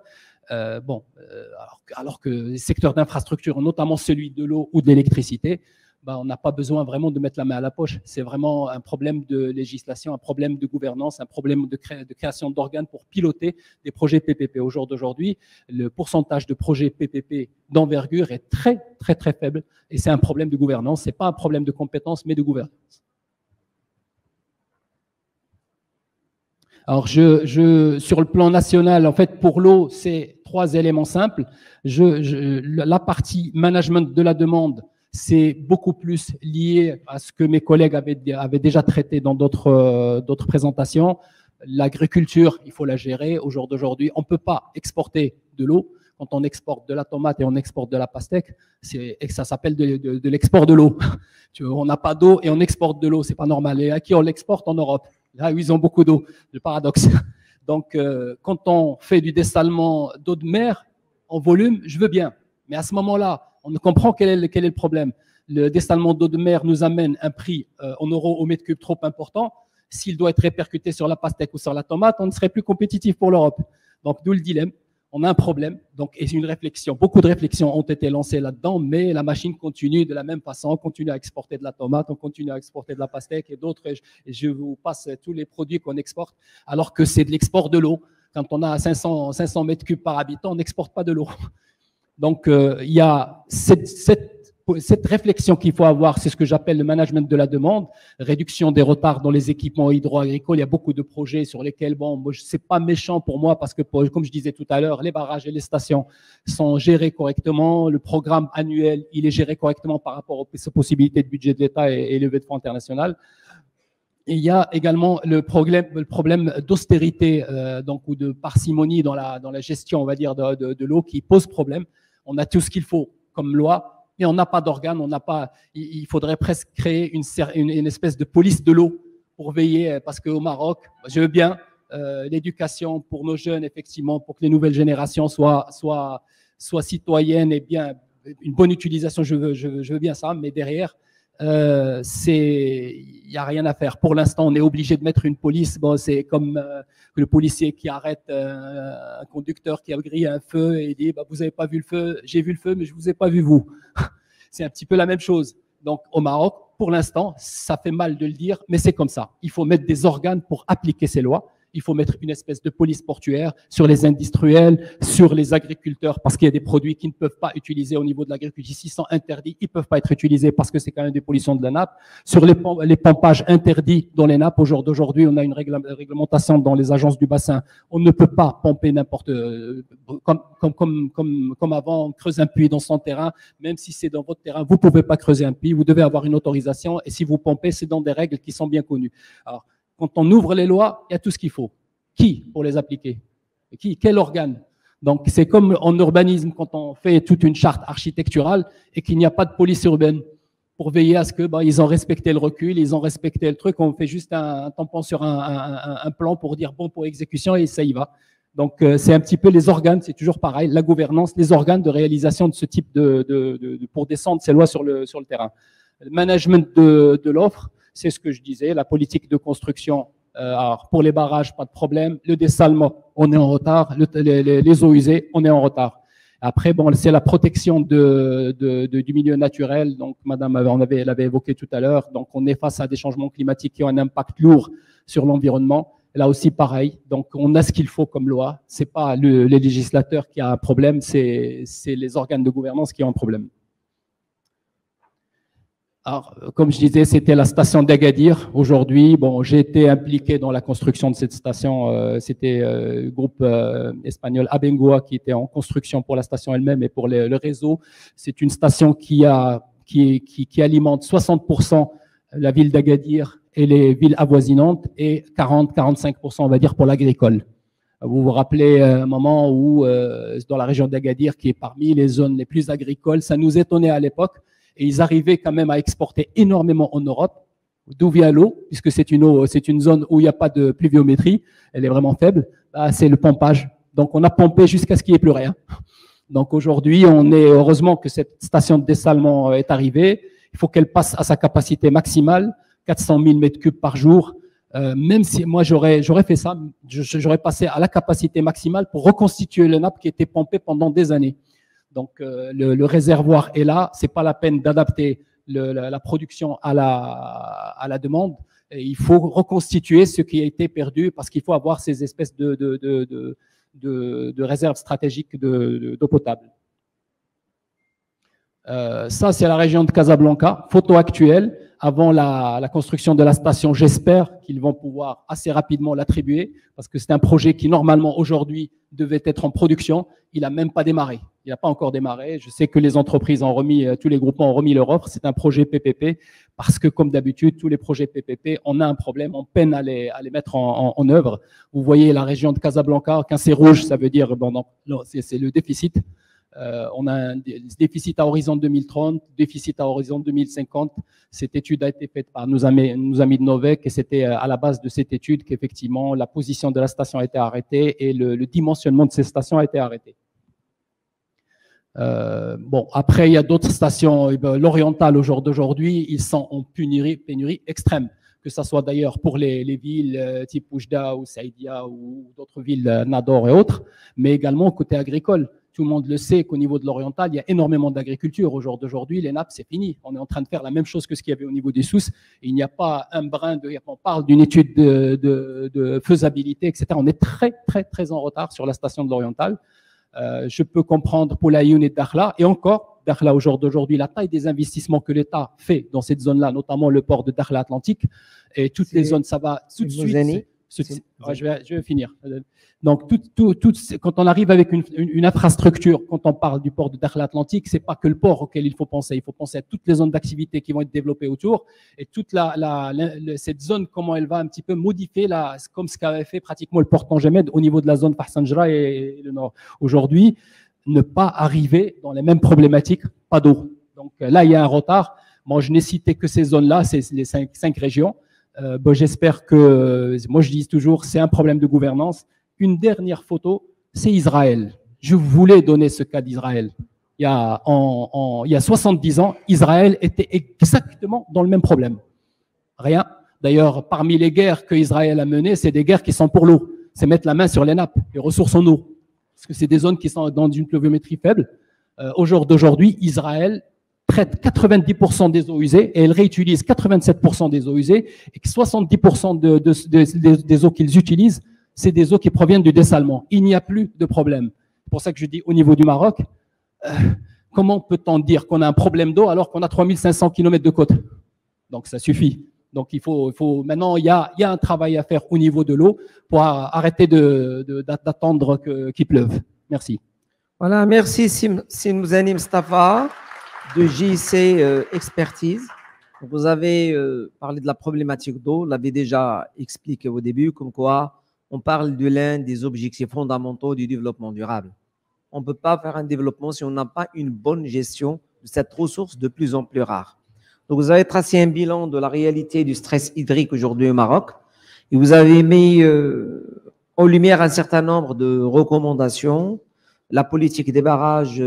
Alors que les secteurs d'infrastructure, notamment celui de l'eau ou de l'électricité, on n'a pas besoin vraiment de mettre la main à la poche. C'est vraiment un problème de législation, un problème de gouvernance, un problème de création d'organes pour piloter des projets PPP. Au jour d'aujourd'hui, le pourcentage de projets PPP d'envergure est très, très, très faible. Et c'est un problème de gouvernance. Ce n'est pas un problème de compétence, mais de gouvernance. Alors, sur le plan national, en fait, pour l'eau, c'est 3 éléments simples. La partie management de la demande, c'est beaucoup plus lié à ce que mes collègues avaient déjà traité dans d'autres présentations. L'agriculture, il faut la gérer. Au jour d'aujourd'hui, on ne peut pas exporter de l'eau. Quand on exporte de la tomate et on exporte de la pastèque, ça s'appelle de l'export de l'eau. On n'a pas d'eau et on exporte de l'eau, c'est pas normal. Et à qui on l'exporte? En Europe. Là où ils ont beaucoup d'eau, le paradoxe. Donc, quand on fait du dessalement d'eau de mer en volume, je veux bien. Mais à ce moment-là, on comprend quel est le problème. Le dessalement d'eau de mer nous amène un prix en euros au mètre cube trop important. S'il doit être répercuté sur la pastèque ou sur la tomate, on ne serait plus compétitif pour l'Europe. Donc, d'où le dilemme. On a un problème. Donc, et c'est une réflexion. Beaucoup de réflexions ont été lancées là-dedans, mais la machine continue de la même façon. On continue à exporter de la tomate, on continue à exporter de la pastèque et d'autres. Et je vous passe tous les produits qu'on exporte, alors que c'est de l'export de l'eau. Quand on a 500 mètres cubes par habitant, on n'exporte pas de l'eau. Donc, il y a cette réflexion qu'il faut avoir, c'est ce que j'appelle le management de la demande, réduction des retards dans les équipements hydro-agricoles. Il y a beaucoup de projets sur lesquels, c'est pas méchant pour moi parce que, comme je disais tout à l'heure, les barrages et les stations sont gérés correctement. Le programme annuel, il est géré correctement par rapport aux possibilités de budget de l'État et levée de fonds international. Et il y a également le problème d'austérité ou de parcimonie dans la gestion, on va dire, de l'eau qui pose problème. On a tout ce qu'il faut comme loi, mais on n'a pas d'organes, on n'a pas. Il faudrait presque créer une espèce de police de l'eau pour veiller, parce qu'au Maroc, je veux bien l'éducation pour nos jeunes, effectivement, pour que les nouvelles générations soient citoyennes et bien une bonne utilisation. Je veux bien ça, mais derrière. Il n'y a rien à faire. Pour l'instant, on est obligé de mettre une police. Bon, c'est comme le policier qui arrête un conducteur qui a grillé un feu et il dit bah, vous n'avez pas vu le feu, j'ai vu le feu, mais je ne vous ai pas vu vous. C'est un petit peu la même chose. Donc, au Maroc, pour l'instant, ça fait mal de le dire, mais c'est comme ça. Il faut mettre des organes pour appliquer ces lois. Il faut mettre une espèce de police portuaire sur les industriels, sur les agriculteurs, parce qu'il y a des produits qui ne peuvent pas utiliser au niveau de l'agriculture. S'ils sont interdits, ils ne peuvent pas être utilisés parce que c'est quand même des pollutions de la nappe. Sur les pompages interdits dans les nappes, au jour d'aujourd'hui, on a une réglementation dans les agences du bassin. On ne peut pas pomper n'importe comme avant, on creuse un puits dans son terrain, même si c'est dans votre terrain, vous ne pouvez pas creuser un puits, vous devez avoir une autorisation et si vous pompez, c'est dans des règles qui sont bien connues. Alors, quand on ouvre les lois, il y a tout ce qu'il faut. Qui pour les appliquer? Quel organe? Donc, c'est comme en urbanisme, quand on fait toute une charte architecturale et qu'il n'y a pas de police urbaine pour veiller à ce que ils ont respecté le recul, ils ont respecté le truc. On fait juste un tampon sur un plan pour dire bon pour exécution et ça y va. Donc, c'est un petit peu les organes, c'est toujours pareil, la gouvernance, les organes de réalisation de ce type pour descendre ces lois sur le terrain. Le management de l'offre, c'est ce que je disais, la politique de construction. Alors pour les barrages, pas de problème. Le dessalement, on est en retard. Les eaux usées, on est en retard. Après, bon, c'est la protection du milieu naturel. Donc, madame, elle l'avait évoqué tout à l'heure. Donc, on est face à des changements climatiques qui ont un impact lourd sur l'environnement. Là aussi, pareil. Donc, on a ce qu'il faut comme loi. C'est pas les législateurs qui a un problème, c'est les organes de gouvernance qui ont un problème. Alors, comme je disais, c'était la station d'Agadir. Aujourd'hui, bon, j'ai été impliqué dans la construction de cette station. C'était le groupe espagnol Abengoa qui était en construction pour la station elle-même et pour le réseau. C'est une station qui alimente 60% la ville d'Agadir et les villes avoisinantes et 40-45%, on va dire, pour l'agricole. Vous vous rappelez un moment où, dans la région d'Agadir, qui est parmi les zones les plus agricoles, ça nous étonnait à l'époque. Et ils arrivaient quand même à exporter énormément en Europe. D'où vient l'eau? Puisque c'est une zone où il n'y a pas de pluviométrie, elle est vraiment faible. C'est le pompage. Donc on a pompé jusqu'à ce qu'il n'y ait plus rien. Donc aujourd'hui, heureusement que cette station de dessalement est arrivée. Il faut qu'elle passe à sa capacité maximale, 400 000 mètres cubes par jour. Même si moi j'aurais fait ça, j'aurais passé à la capacité maximale pour reconstituer le nappe qui était pompé pendant des années. Donc, le réservoir est là. C'est pas la peine d'adapter la production à la demande. Et il faut reconstituer ce qui a été perdu parce qu'il faut avoir ces espèces de réserves stratégiques d'eau potable. Ça, c'est la région de Casablanca. Photo actuelle. Avant la construction de la station, j'espère qu'ils vont pouvoir assez rapidement l'attribuer parce que c'est un projet qui, normalement, aujourd'hui, devait être en production. Il n'a même pas démarré. Il n'a pas encore démarré. Je sais que les entreprises ont remis, tous les groupements ont remis leur offre. C'est un projet PPP parce que, comme d'habitude, tous les projets PPP, on a un problème, on peine à les mettre en œuvre. Vous voyez la région de Casablanca, quand c'est rouge, ça veut dire, bon, non, c'est le déficit. On a un déficit à horizon 2030, déficit à horizon 2050. Cette étude a été faite par nos amis de Novec et c'était à la base de cette étude qu'effectivement la position de la station a été arrêtée et le dimensionnement de ces stations a été arrêté. Bon, après il y a d'autres stations. L'Oriental au jour d'aujourd'hui, ils sont en pénurie extrême. Que ce soit d'ailleurs pour les villes type Oujda ou Saïdia ou d'autres villes, Nador et autres, mais également côté agricole. Tout le monde le sait qu'au niveau de l'Oriental, il y a énormément d'agriculture. Au jour d'aujourd'hui, les nappes, c'est fini. On est en train de faire la même chose que ce qu'il y avait au niveau des Sousse. Il n'y a pas un brin on parle d'une étude de faisabilité, etc. On est très, très, très en retard sur la station de l'Oriental. Je peux comprendre pour la Ayoun et Dakhla. Et encore, Dakhla, au jour d'aujourd'hui, la taille des investissements que l'État fait dans cette zone-là, notamment le port de Dakhla Atlantique, et toutes les zones, ça va tout de suite. Je vais finir. Donc, quand on arrive avec une infrastructure, quand on parle du port de Dakhla Atlantique, c'est pas que le port auquel il faut penser. Il faut penser à toutes les zones d'activité qui vont être développées autour et toute cette zone, comment elle va un petit peu modifier, comme ce qu'avait fait pratiquement le port Tangemed au niveau de la zone Farsanjra et le nord. Aujourd'hui, ne pas arriver dans les mêmes problématiques, pas d'eau. Donc là, il y a un retard. Moi, je n'ai cité que ces zones-là, c'est les cinq régions. J'espère que, moi je dis toujours, c'est un problème de gouvernance. Une dernière photo, c'est Israël. Je voulais donner ce cas d'Israël. Il y a 70 ans, Israël était exactement dans le même problème. Rien. D'ailleurs, parmi les guerres que Israël a menées, c'est des guerres qui sont pour l'eau. C'est mettre la main sur les nappes, les ressources en eau. Parce que c'est des zones qui sont dans une pluviométrie faible. Au jour d'aujourd'hui, Israël traite 90% des eaux usées et elle réutilise 87% des eaux usées et que 70% des eaux qu'ils utilisent, c'est des eaux qui proviennent du dessalement. Il n'y a plus de problème. C'est pour ça que je dis au niveau du Maroc, comment peut-on dire qu'on a un problème d'eau alors qu'on a 3500 km de côte? Donc ça suffit. Donc il faut maintenant il y a un travail à faire au niveau de l'eau pour arrêter d'attendre qu'il pleuve. Merci. Voilà, merci Silmouzani Mustafa de JIC Expertise. Donc, vous avez parlé de la problématique d'eau, vous l'avez déjà expliqué au début, comme quoi on parle de l'un des objectifs fondamentaux du développement durable. On ne peut pas faire un développement si on n'a pas une bonne gestion de cette ressource de plus en plus rare. Donc, vous avez tracé un bilan de la réalité du stress hydrique aujourd'hui au Maroc et vous avez mis en lumière un certain nombre de recommandations, la politique des barrages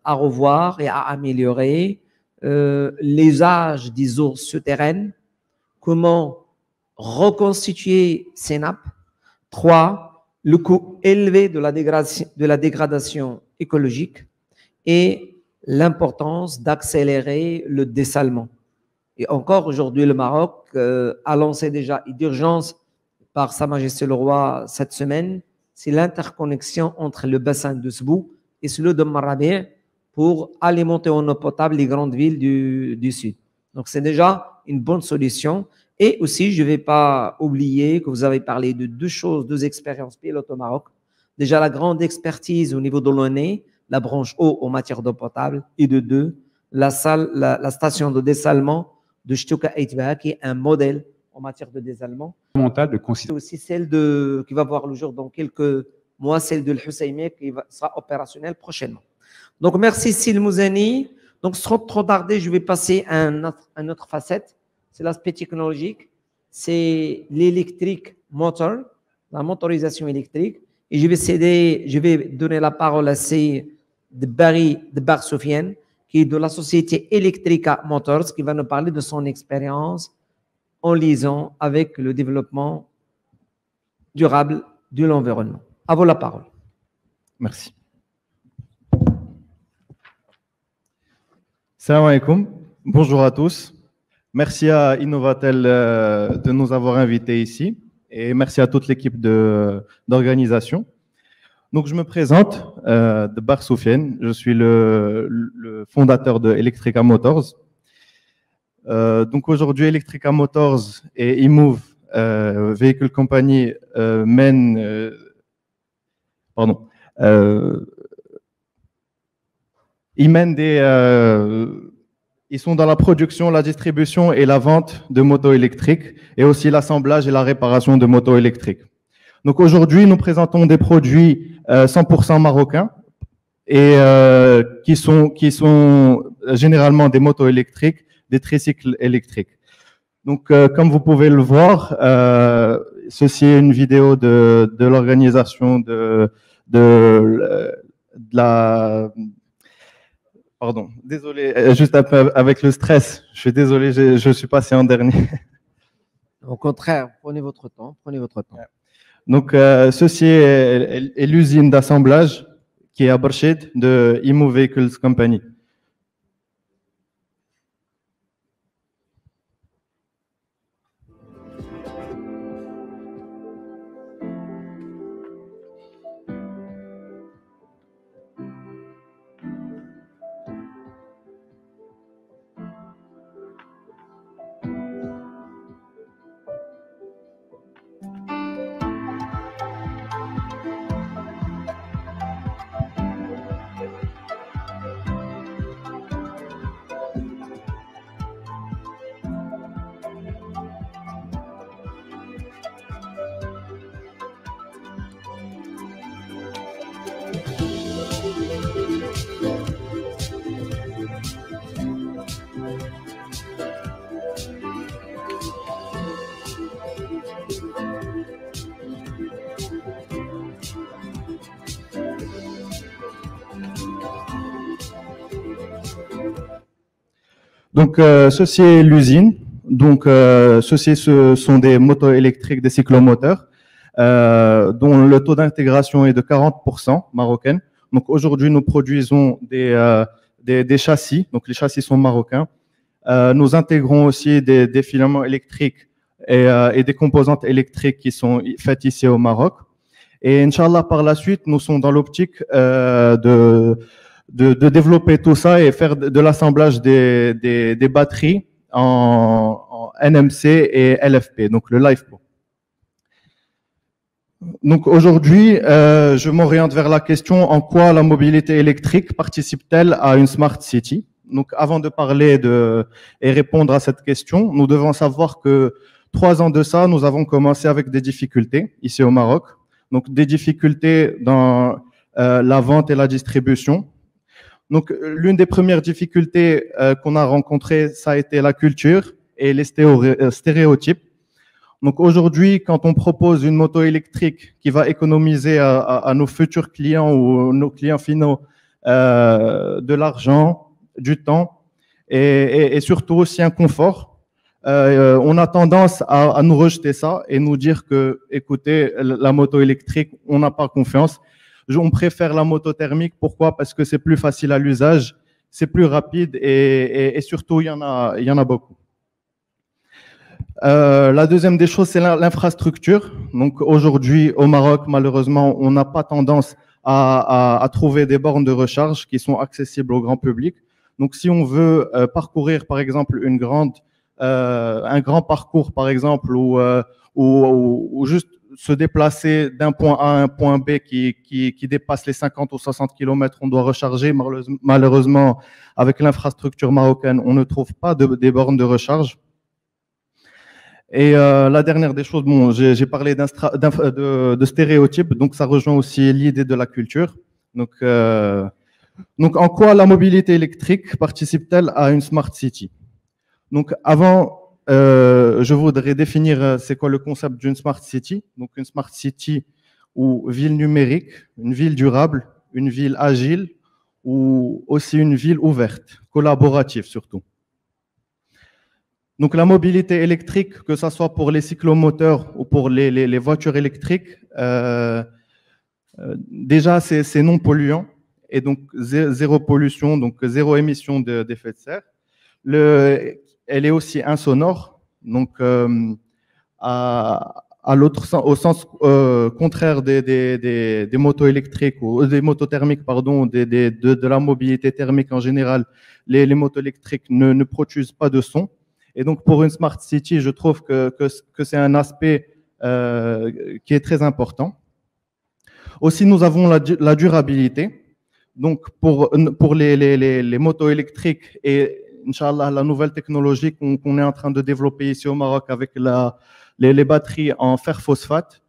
à revoir et à améliorer, l'usage des eaux souterraines, comment reconstituer ces nappes. 3, le coût élevé de la dégradation écologique et l'importance d'accélérer le dessalement. Et encore aujourd'hui, le Maroc a lancé déjà d'urgence par Sa Majesté le Roi cette semaine, c'est l'interconnexion entre le bassin de Sbou et celui de Marrakech pour alimenter en eau potable les grandes villes du sud. Donc c'est déjà une bonne solution. Et aussi, je ne vais pas oublier que vous avez parlé de deux expériences pilotes au Maroc. Déjà la grande expertise au niveau de l'ONE, la branche eau en matière d'eau potable, et de deux, la station de dessalement de Chtouka Eitbaha, qui est un modèle en matière de dessalement. C'est aussi celle qui va voir le jour dans quelques mois, celle de l'Husseymé qui sera opérationnelle prochainement. Donc merci Silmouzani. Donc sans trop tarder, je vais passer à une autre facette. C'est l'aspect technologique. C'est l'électrique moteur, la motorisation électrique. Et je vais donner la parole à Bar Soufiane, qui est de la société Electrica Motors, qui va nous parler de son expérience en liaison avec le développement durable de l'environnement. À vous la parole. Merci. Salam alaikum. Bonjour à tous. Merci à Innovatel de nous avoir invités ici et merci à toute l'équipe d'organisation. Donc, je me présente, de Bar Soufiane. Je suis le fondateur de Electrica Motors. Donc, aujourd'hui, Electrica Motors et eMove, véhicule compagnie, ils sont dans la production, la distribution et la vente de motos électriques et aussi l'assemblage et la réparation de motos électriques. Donc aujourd'hui, nous présentons des produits 100% marocains et qui sont généralement des motos électriques, des tricycles électriques. Donc comme vous pouvez le voir, ceci est une vidéo de l'organisation de la... Pardon, désolé, juste un peu avec le stress, je suis désolé, je suis passé en dernier. Au contraire, prenez votre temps, prenez votre temps. Donc, ceci est l'usine d'assemblage qui est à Barchid de eMove Vehicles Company. Donc, ceci est l'usine. Donc, ceci ce sont des motos électriques, des cyclomoteurs, dont le taux d'intégration est de 40% marocaine. Donc, aujourd'hui, nous produisons des châssis. Donc, les châssis sont marocains. Nous intégrons aussi des filaments électriques et des composantes électriques qui sont faites ici au Maroc. Et Inch'Allah, par la suite, nous sommes dans l'optique de développer tout ça et faire de l'assemblage des batteries en NMC et LFP, donc le LiFePO. Donc aujourd'hui, je m'oriente vers la question en quoi la mobilité électrique participe-t-elle à une smart city? Donc avant de parler et répondre à cette question, nous devons savoir que 3 ans de ça, nous avons commencé avec des difficultés ici au Maroc. Donc des difficultés dans la vente et la distribution. Donc, l'une des premières difficultés qu'on a rencontrées, ça a été la culture et les stéréotypes. Donc, aujourd'hui, quand on propose une moto électrique qui va économiser à nos futurs clients ou nos clients finaux de l'argent, du temps et surtout aussi un confort, on a tendance à nous rejeter ça et nous dire que, écoutez, la moto électrique, on n'a pas confiance. On préfère la moto thermique. Pourquoi? Parce que c'est plus facile à l'usage, c'est plus rapide et surtout, il y en a beaucoup. La deuxième des choses, c'est l'infrastructure. Donc aujourd'hui, au Maroc, malheureusement, on n'a pas tendance à trouver des bornes de recharge qui sont accessibles au grand public. Donc si on veut parcourir, par exemple, un grand parcours, par exemple, ou juste se déplacer d'un point A à un point B qui dépasse les 50 ou 60 km, on doit recharger. Malheureusement, avec l'infrastructure marocaine, on ne trouve pas des bornes de recharge. Et la dernière des choses, bon, j'ai parlé de stéréotypes, donc ça rejoint aussi l'idée de la culture. Donc en quoi la mobilité électrique participe-t-elle à une smart city? Donc avant, je voudrais définir c'est quoi le concept d'une smart city. Donc une smart city ou ville numérique, une ville durable, une ville agile ou aussi une ville ouverte, collaborative surtout. Donc la mobilité électrique, que ce soit pour les cyclomoteurs ou pour les voitures électriques, déjà c'est non polluant et donc zéro pollution, donc zéro émission d'effet de serre. Elle est aussi insonore, donc au sens contraire des motos électriques ou des motos thermiques, pardon, de la mobilité thermique en général, les motos électriques ne produisent pas de son. Et donc pour une smart city, je trouve que c'est un aspect qui est très important. Aussi, nous avons la durabilité. Donc pour les motos électriques et Inch'Allah, la nouvelle technologie qu'on est en train de développer ici au Maroc avec les batteries en fer-phosphate,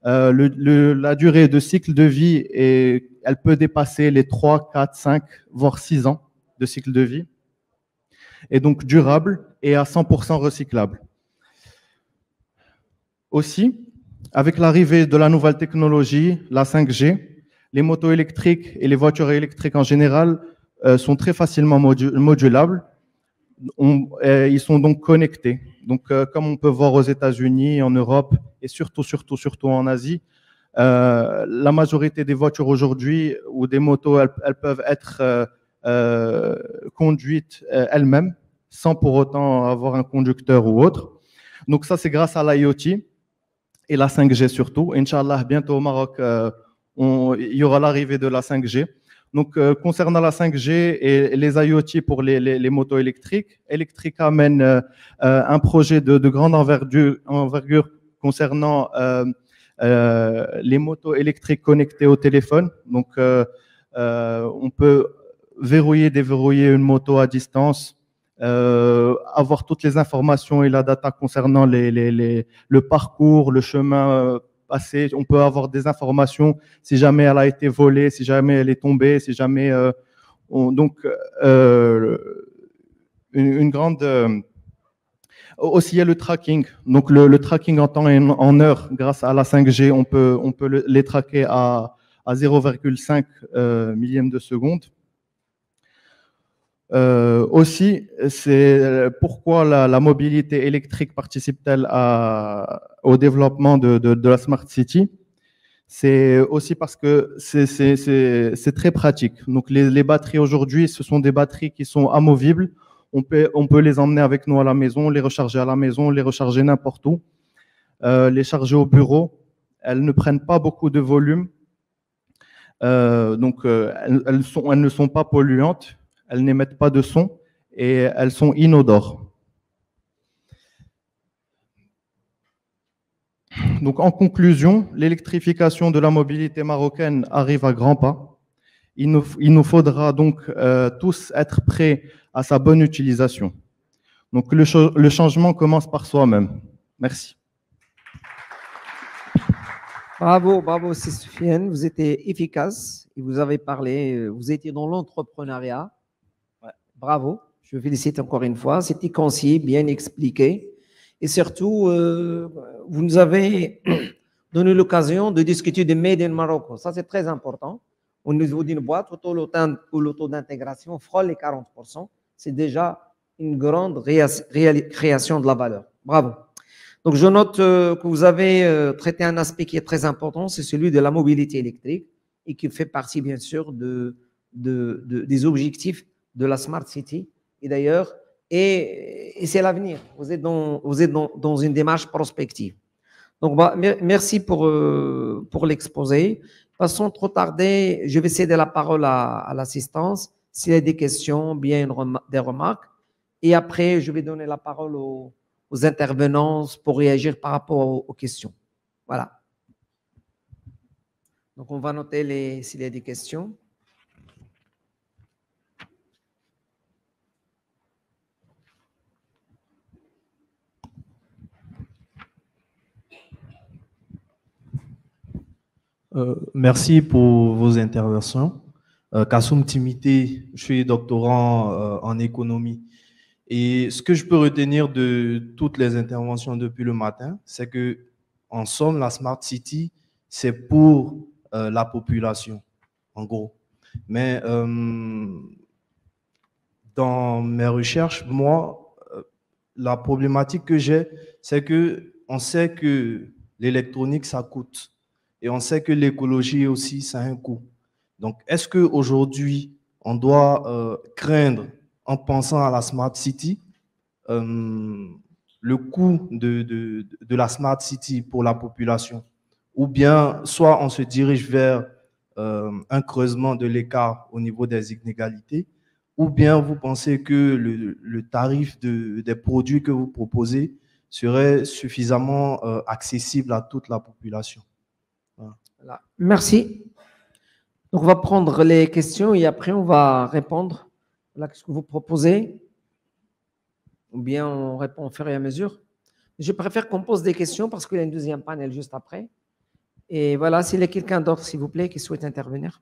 la durée de cycle de vie, elle peut dépasser les 3, 4, 5, voire 6 ans de cycle de vie. Et donc durable et à 100% recyclable. Aussi, avec l'arrivée de la nouvelle technologie, la 5G, les motos électriques et les voitures électriques en général sont très facilement modulables. Ils sont donc connectés. Donc, comme on peut voir aux États-Unis, en Europe et surtout en Asie, la majorité des voitures aujourd'hui ou des motos, elles peuvent être conduites elles-mêmes sans pour autant avoir un conducteur ou autre. Donc ça, c'est grâce à l'IoT et la 5G surtout. Inch'Allah, bientôt au Maroc, il y aura l'arrivée de la 5G. Donc, concernant la 5G et les IoT pour les motos électriques, Electrica mène un projet de grande envergure concernant les motos électriques connectées au téléphone. Donc, on peut verrouiller, déverrouiller une moto à distance, avoir toutes les informations et la data concernant le parcours, le chemin passé. On peut avoir des informations si jamais elle a été volée, si jamais elle est tombée, si jamais... donc, une grande... aussi, il y a le tracking. Donc, le tracking en temps et en heure, grâce à la 5G, on peut les traquer à 0,5 millième de seconde. Aussi, c'est pourquoi la mobilité électrique participe-t-elle au développement de la Smart City? C'est aussi parce que c'est très pratique. Donc, les batteries aujourd'hui, ce sont des batteries qui sont amovibles. On peut les emmener avec nous à la maison, les recharger à la maison, les recharger n'importe où, les charger au bureau. Elles ne prennent pas beaucoup de volume. Elles ne sont pas polluantes, elles n'émettent pas de son et elles sont inodores. Donc, en conclusion, l'électrification de la mobilité marocaine arrive à grands pas. Il nous faudra donc tous être prêts à sa bonne utilisation. Donc, le changement commence par soi-même. Merci. Bravo, bravo, c'est Soufiane. Vous étiez efficace et vous avez parlé, vous étiez dans l'entrepreneuriat. Ouais, bravo, je vous félicite encore une fois. C'était concis, bien expliqué. Et surtout, vous nous avez donné l'occasion de discuter de Made in Morocco. Ça, c'est très important. Au niveau d'une boîte, où le taux d'intégration frôle les 40%, c'est déjà une grande création de la valeur. Bravo. Donc, je note que vous avez traité un aspect qui est très important, c'est celui de la mobilité électrique et qui fait partie, bien sûr, des objectifs de la Smart City. Et d'ailleurs, et c'est l'avenir. Vous êtes dans une démarche prospective. Donc, merci pour l'exposé. Passons trop tarder. Je vais céder la parole à l'assistance. S'il y a des questions, bien des remarques. Et après, je vais donner la parole aux intervenants pour réagir par rapport aux questions. Voilà. Donc, on va noter s'il y a des questions. Merci pour vos interventions. Kassoum Timité, je suis doctorant en économie. Et ce que je peux retenir de toutes les interventions depuis le matin, c'est que, en somme, la Smart City, c'est pour la population, en gros. Mais dans mes recherches, moi, la problématique que j'ai, c'est que on sait que l'électronique, ça coûte. Et on sait que l'écologie aussi, ça a un coût. Donc, est-ce qu'aujourd'hui, on doit craindre, en pensant à la Smart City, le coût de la Smart City pour la population? Ou bien, soit on se dirige vers un creusement de l'écart au niveau des inégalités, ou bien vous pensez que le tarif des produits que vous proposez serait suffisamment accessible à toute la population? Voilà. Merci. Donc, on va prendre les questions et après, on va répondre. Voilà, qu'est-ce que vous proposez? Ou bien on répond au fur et à mesure. Je préfère qu'on pose des questions parce qu'il y a une deuxième panel juste après. Et voilà, s'il y a quelqu'un d'autre, s'il vous plaît, qui souhaite intervenir.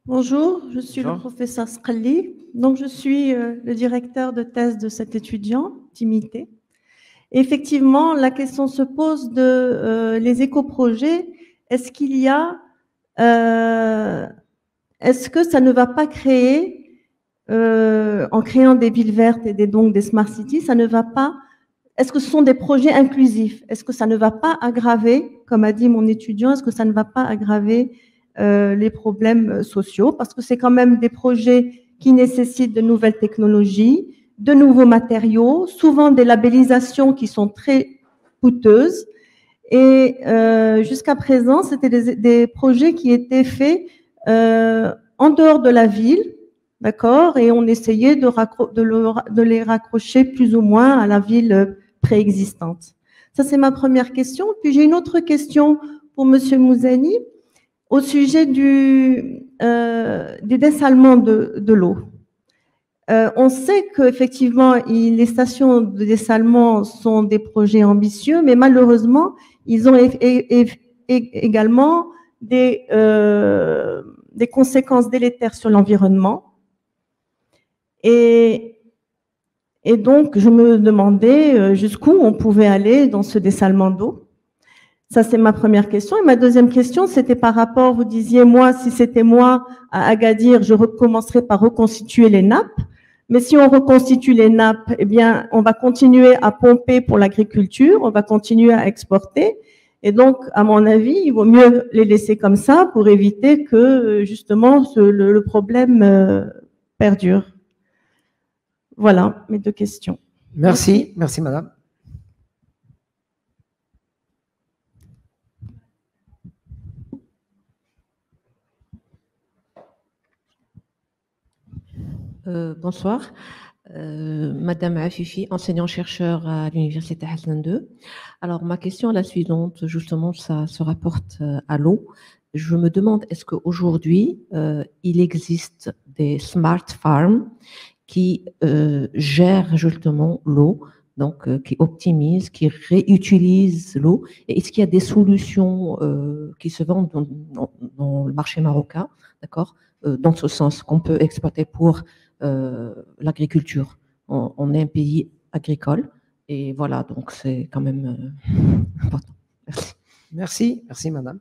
Bonjour, je suis le professeur Skrali. Donc, je suis le directeur de thèse de cet étudiant, Timité. Effectivement, la question se pose de les éco-projets. Est-ce qu'il y a, est-ce que ça ne va pas créer, en créant des villes vertes et donc des smart cities, ça ne va pas, est-ce que ce sont des projets inclusifs? Est-ce que ça ne va pas aggraver, comme a dit mon étudiant, est-ce que ça ne va pas aggraver les problèmes sociaux? Parce que c'est quand même des projets qui nécessitent de nouvelles technologies, de nouveaux matériaux, souvent des labellisations qui sont très coûteuses. Et jusqu'à présent, c'était des projets qui étaient faits en dehors de la ville, d'accord, et on essayait de les raccrocher plus ou moins à la ville préexistante. Ça, c'est ma première question. Puis j'ai une autre question pour Monsieur Mouzani au sujet du dessalement de l'eau. On sait qu'effectivement, les stations de dessalement sont des projets ambitieux, mais malheureusement, ils ont également des conséquences délétères sur l'environnement. Et donc, je me demandais jusqu'où on pouvait aller dans ce dessalement d'eau. Ça, c'est ma première question. Et ma deuxième question, c'était par rapport, vous disiez, moi, si c'était moi à Agadir, je recommencerais par reconstituer les nappes. Mais si on reconstitue les nappes, eh bien, on va continuer à pomper pour l'agriculture, on va continuer à exporter. Et donc, à mon avis, il vaut mieux les laisser comme ça pour éviter que, justement, le problème perdure. Voilà mes deux questions. Merci, merci madame. Bonsoir, Madame Afifi, enseignant-chercheur à l'Université Hassan II. Alors, ma question est la suivante, justement, ça se rapporte à l'eau. Je me demande, est-ce qu'aujourd'hui, il existe des smart farms qui gèrent justement l'eau, donc qui optimisent, qui réutilisent l'eau? Et est-ce qu'il y a des solutions qui se vendent dans le marché marocain, d'accord, dans ce sens qu'on peut exploiter pour l'agriculture? On est un pays agricole et voilà, donc c'est quand même important. Merci. Merci, merci madame.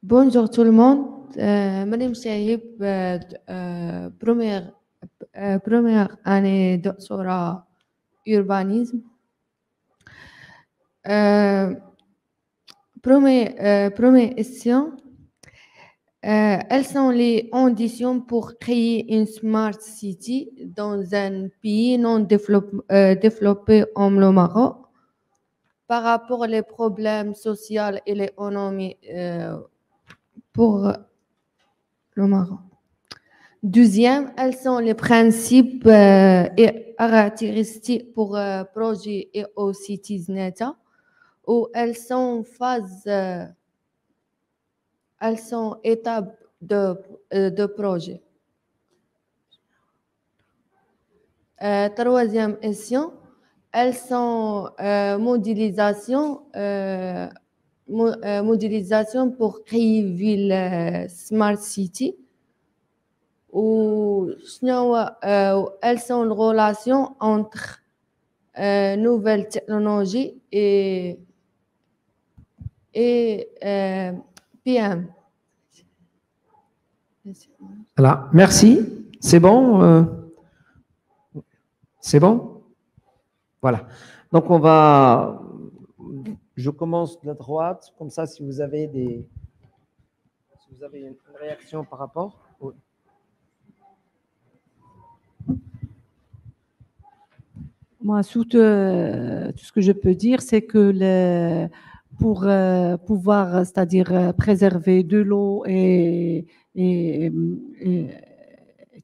Bonjour tout le monde. Madame Saïb, première année doctorat urbanisme. Première question. Quelles sont les conditions pour créer une smart city dans un pays non développé comme le Maroc par rapport aux problèmes sociaux et l'économie pour le Maroc? Deuxième, quels sont les principes et caractéristiques pour projet et aux cities neta, ou elles sont étapes de projet? Troisième question, elles sont modélisations pour créer une ville smart city, ou elles sont les relations entre nouvelles technologies et PM. Voilà, merci. C'est bon? C'est bon? Voilà. Donc, je commence de la droite, comme ça, si vous avez une réaction par rapport. Oui. Moi, tout ce que je peux dire, c'est que pour pouvoir, c'est-à-dire préserver de l'eau et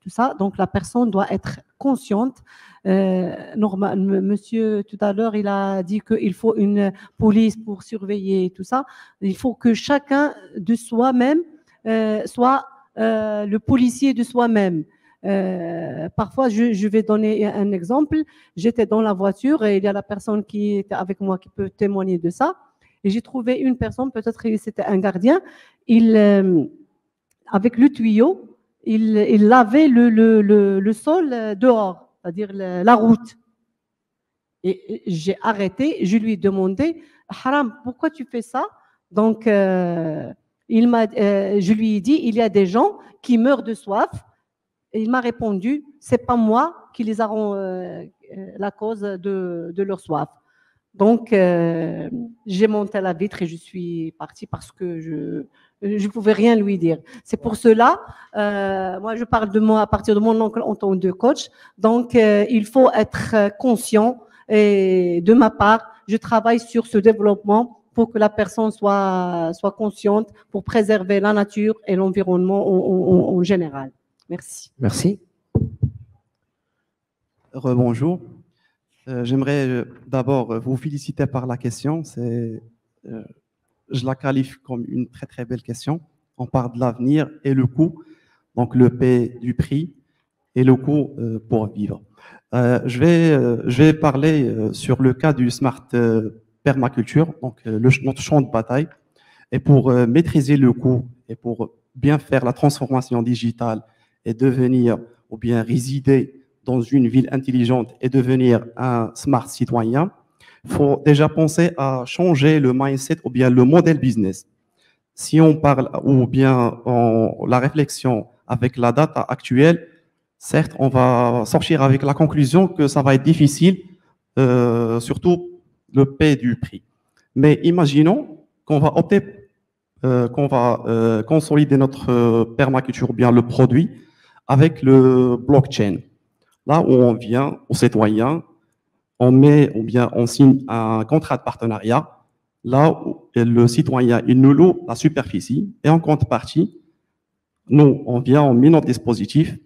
tout ça, donc la personne doit être consciente. Monsieur, tout à l'heure, il a dit qu'il faut une police pour surveiller tout ça. Il faut que chacun de soi-même soit le policier de soi-même. Parfois, je vais donner un exemple. J'étais dans la voiture et il y a la personne qui était avec moi qui peut témoigner de ça. Et j'ai trouvé une personne, peut-être que c'était un gardien, avec le tuyau, il lavait le sol dehors, c'est-à-dire la route. Et j'ai arrêté, je lui ai demandé, Haram, pourquoi tu fais ça? Donc, je lui ai dit, il y a des gens qui meurent de soif. Et il m'a répondu, c'est pas moi qui les auront la cause de leur soif. Donc, j'ai monté la vitre et je suis partie parce que je ne pouvais rien lui dire. C'est pour cela, moi je parle de moi à partir de mon oncle en tant que coach. Donc, il faut être conscient et de ma part, je travaille sur ce développement pour que la personne soit consciente pour préserver la nature et l'environnement en général. Merci. Merci. Rebonjour. J'aimerais d'abord vous féliciter par la question. Je la qualifie comme une très très belle question. On parle de l'avenir et le coût, donc le P du prix et le coût pour vivre. Je vais parler sur le cas du smart permaculture, donc notre champ de bataille. Et pour maîtriser le coût et pour bien faire la transformation digitale et devenir ou bien résider dans une ville intelligente et devenir un smart citoyen, il faut déjà penser à changer le mindset ou bien le modèle business. Si on parle ou bien la réflexion avec la data actuelle, certes, on va sortir avec la conclusion que ça va être difficile, surtout le paie du prix. Mais imaginons qu'on va opter, qu'on va consolider notre permaculture ou bien le produit avec le blockchain. Là où on vient aux citoyens, on met ou bien on signe un contrat de partenariat. Là où le citoyen, il nous loue la superficie et en contrepartie, nous, on vient, on met notre dispositif,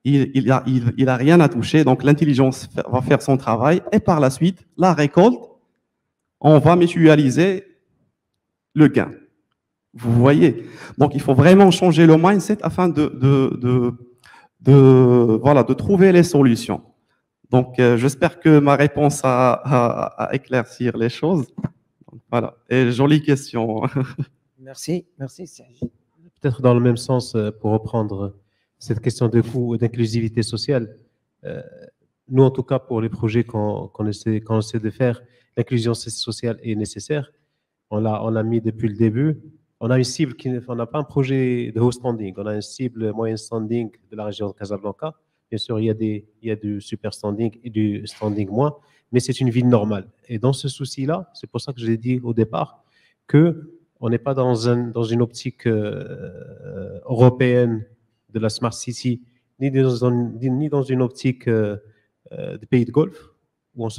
il a rien à toucher, donc l'intelligence va faire son travail et par la suite, la récolte, on va mutualiser le gain. Vous voyez? Donc, il faut vraiment changer le mindset afin de trouver les solutions. Donc, j'espère que ma réponse a éclaircir les choses. Voilà, et jolie question. Merci, merci Serge. Peut-être dans le même sens, pour reprendre cette question de coût et d'inclusivité sociale, nous, en tout cas, pour les projets qu'on essaie de faire, l'inclusion sociale est nécessaire. On l'a mis depuis le début. On a une cible, on n'a pas un projet de haut standing, on a une cible moyen standing de la région de Casablanca. Bien sûr, il y a du super standing et du standing moins, mais c'est une ville normale. Et dans ce souci-là, c'est pour ça que je l'ai dit au départ, qu'on n'est pas dans une optique européenne de la Smart City, ni dans une optique des pays de Golfe, où on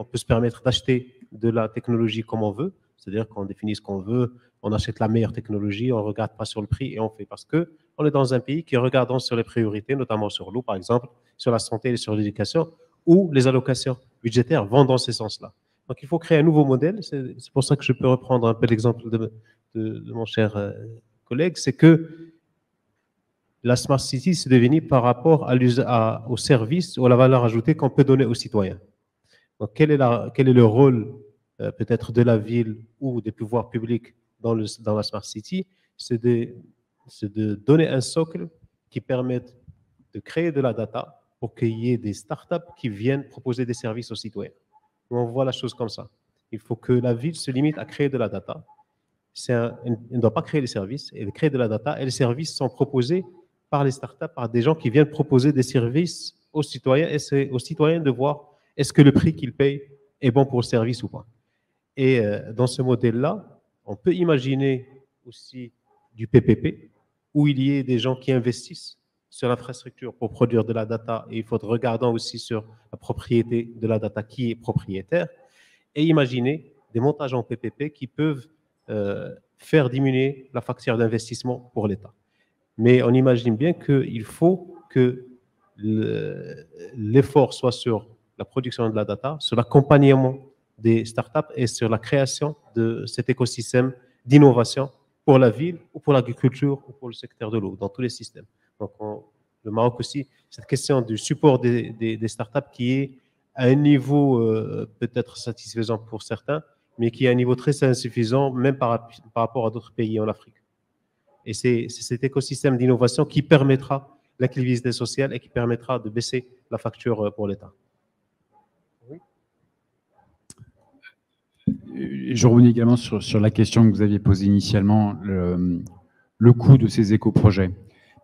peut se permettre d'acheter de la technologie comme on veut, c'est-à-dire qu'on définit ce qu'on veut, on achète la meilleure technologie, on ne regarde pas sur le prix et on fait parce qu'on est dans un pays qui regarde sur les priorités, notamment sur l'eau, par exemple, sur la santé et sur l'éducation, où les allocations budgétaires vont dans ce sens-là. Donc, il faut créer un nouveau modèle. C'est pour ça que je peux reprendre un peu l'exemple de mon cher collègue, c'est que la Smart City, c'est devenu par rapport au service ou à la valeur ajoutée qu'on peut donner aux citoyens. Donc, quel est le rôle peut-être de la ville ou des pouvoirs publics dans la Smart City? C'est de donner un socle qui permette de créer de la data pour qu'il y ait des startups qui viennent proposer des services aux citoyens. On voit la chose comme ça. Il faut que la ville se limite à créer de la data. Elle ne doit pas créer les services, elle crée de la data et les services sont proposés par les startups, par des gens qui viennent proposer des services aux citoyens et c'est aux citoyens de voir est-ce que le prix qu'ils payent est bon pour le service ou pas. Et dans ce modèle-là, on peut imaginer aussi du PPP où il y ait des gens qui investissent sur l'infrastructure pour produire de la data et il faut regarder aussi sur la propriété de la data, qui est propriétaire, et imaginer des montages en PPP qui peuvent faire diminuer la facture d'investissement pour l'État. Mais on imagine bien qu'il faut que l'effort soit sur la production de la data, sur l'accompagnement des startups et sur la création de cet écosystème d'innovation pour la ville ou pour l'agriculture ou pour le secteur de l'eau, dans tous les systèmes. Donc, le Maroc aussi, cette question du support des startups qui est à un niveau peut-être satisfaisant pour certains, mais qui est à un niveau très insuffisant, même par rapport à d'autres pays en Afrique. Et c'est cet écosystème d'innovation qui permettra l'inclusivité sociale et qui permettra de baisser la facture pour l'État. Oui. Je reviens également sur la question que vous aviez posée initialement, le coût de ces éco-projets.